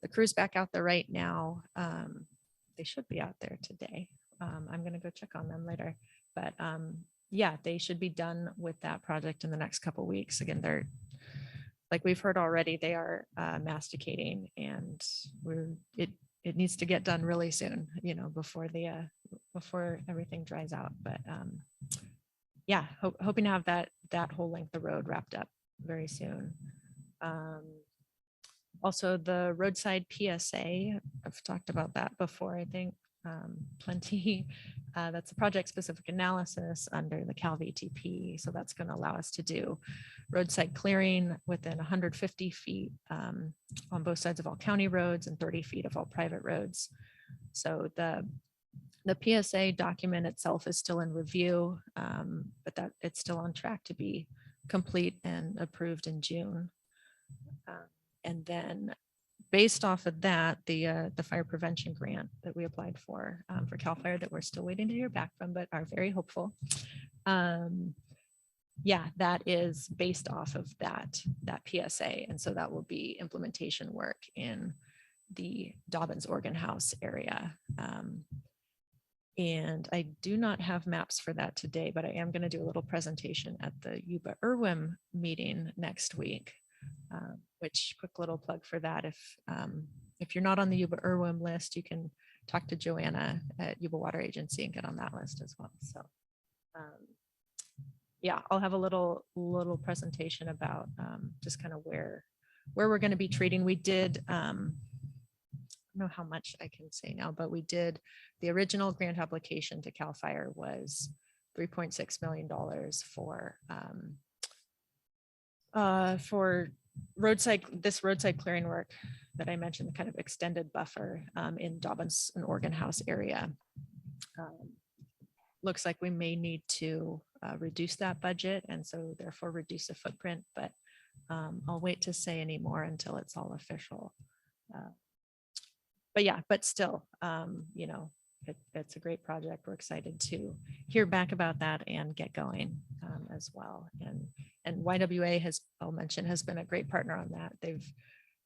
the crew's back out there right now. They should be out there today. I'm going to go check on them later, but yeah, they should be done with that project in the next couple of weeks. Again, they're, like we've heard already, they are masticating, and it needs to get done really soon, before everything dries out. But yeah, hoping to have that whole length of road wrapped up very soon. Also, the roadside PSA, I've talked about that before, I think, plenty. That's a project specific analysis under the Cal VTP. So that's going to allow us to do roadside clearing within 150 feet on both sides of all county roads and 30 feet of all private roads. So the PSA document itself is still in review, but that it's still on track to be complete and approved in June. And then based off of that, the fire prevention grant that we applied for CAL FIRE that we're still waiting to hear back from, but are very hopeful. Yeah, that is based off of that PSA. And so that will be implementation work in the Dobbins Organ House area. And I do not have maps for that today, but I am going to do a little presentation at the Yuba Irwin meeting next week. Which, quick little plug for that, if you're not on the Yuba Irwin list, you can talk to Joanna at Yuba Water Agency and get on that list as well. So yeah, I'll have a little presentation about just kind of where we're going to be treating. We did, I don't know how much I can say now, but we did, the original grant application to CAL FIRE was $3.6 million for for this roadside clearing work that I mentioned, the kind of extended buffer in Dobbins and Organ House area. Looks like we may need to reduce that budget and so therefore reduce the footprint, but I'll wait to say any more until it's all official. But yeah, but still, you know, it's a great project. We're excited to hear back about that and get going as well. And YWA I'll mention, has been a great partner on that. They've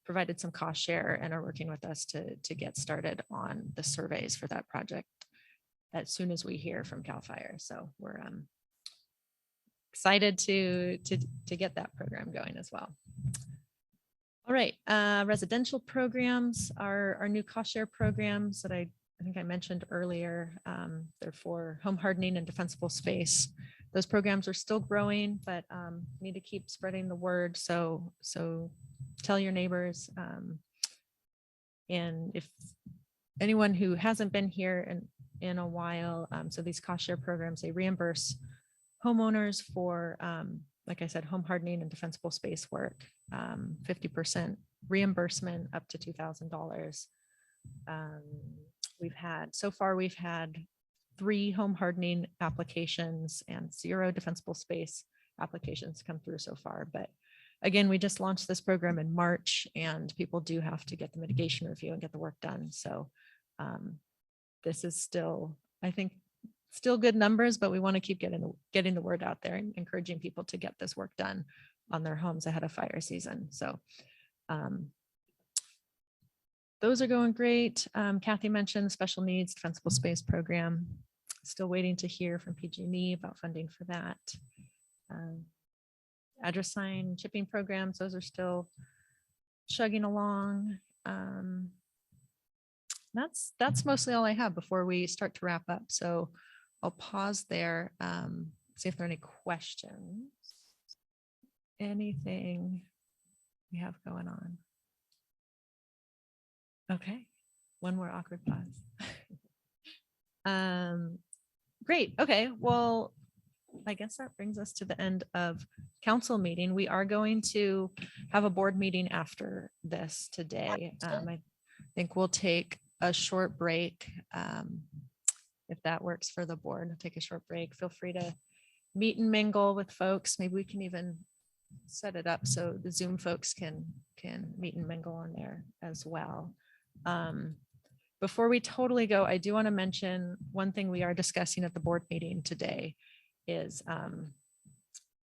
provided some cost share and are working with us to get started on the surveys for that project as soon as we hear from CAL FIRE. So we're excited to get that program going as well. All right, residential programs, our new cost share programs that I think I mentioned earlier. They're for home hardening and defensible space. Those programs are still growing, but need to keep spreading the word. So tell your neighbors. And if anyone who hasn't been here in a while, so these cost share programs, they reimburse homeowners for, like I said, home hardening and defensible space work, 50% reimbursement up to $2,000. So far we've had 3 home hardening applications and 0 defensible space applications come through so far. But again, we just launched this program in March and people do have to get the mitigation review and get the work done. So this is still, I think, still good numbers, but we want to keep getting the word out there and encouraging people to get this work done on their homes ahead of fire season. So those are going great. Kathy mentioned special needs defensible space program. Still waiting to hear from PG&E about funding for that. Address sign chipping programs, those are still chugging along. That's mostly all I have before we start to wrap up. So I'll pause there, see if there are any questions. Anything we have going on? Okay, one more awkward pause. Great, okay, well, I guess that brings us to the end of council meeting. We are going to have a board meeting after this today. I think we'll take a short break. If that works for the board, take a short break. Feel free to meet and mingle with folks. Maybe we can even set it up so the Zoom folks can meet and mingle on there as well. Before we totally go, I do want to mention one thing we are discussing at the board meeting today is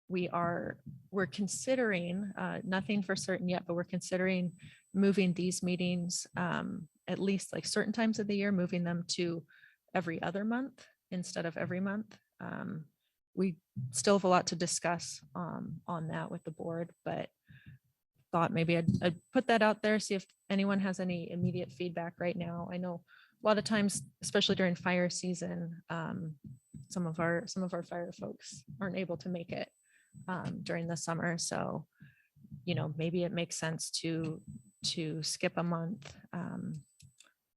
we're considering, nothing for certain yet, but we're considering moving these meetings, at least like certain times of the year, moving them to every other month instead of every month. We still have a lot to discuss on that with the board, but thought maybe I'd put that out there, see if anyone has any immediate feedback right now. I know a lot of times, especially during fire season, some of our fire folks aren't able to make it during the summer. So, you know, maybe it makes sense to skip a month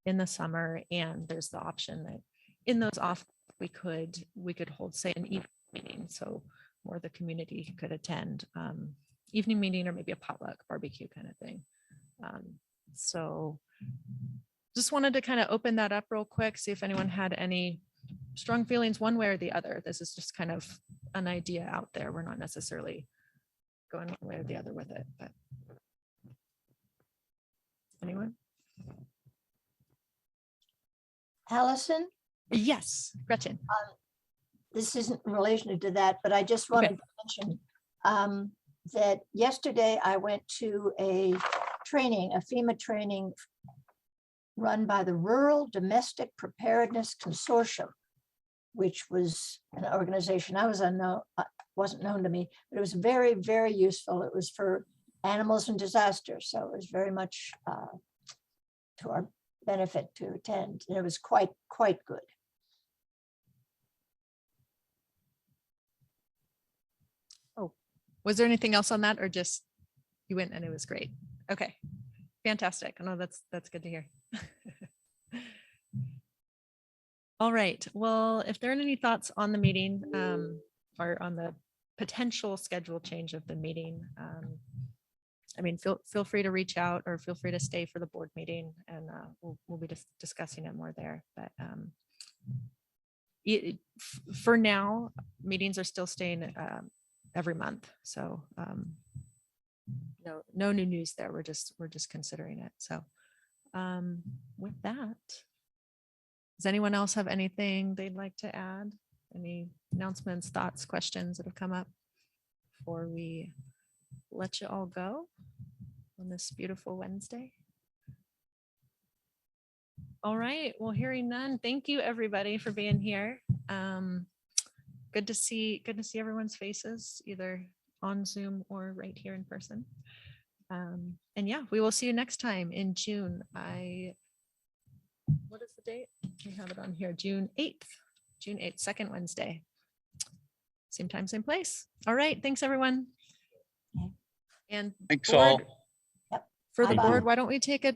in the summer, and there's the option that in those off we could hold, say, an evening meeting, so more of the community could attend, evening meeting or maybe a potluck barbecue kind of thing. So just wanted to kind of open that up real quick, see if anyone had any strong feelings one way or the other. This is just kind of an idea out there. We're not necessarily going one way or the other with it, but anyone? Allison? Yes, Gretchen. This isn't in relation to that, but I just wanted to mention that yesterday I went to a FEMA training run by the Rural Domestic Preparedness Consortium, which was an organization wasn't known to me, but it was very, very useful. It was for animals and disasters, so it was very much to our benefit to attend. And it was quite good. Oh, was there anything else on that, or just you went and it was great? Okay, fantastic. I know that's good to hear. All right. Well, if there aren't any thoughts on the meeting or on the potential schedule change of the meeting. I mean, feel free to reach out or feel free to stay for the board meeting, and we'll be discussing it more there. But for now, meetings are still staying every month. So no new news there. We're just considering it. So with that, does anyone else have anything they'd like to add? Any announcements, thoughts, questions that have come up before we let you all go on this beautiful Wednesday? All right, well, hearing none, thank you everybody for being here. Good to see everyone's faces, either on Zoom or right here in person. And yeah, we will see you next time in June. What is the date? We have it on here, June 8th, second Wednesday. Same time, same place. All right, thanks everyone. And Thanks board- all. For the Thank you. board, why don't we take a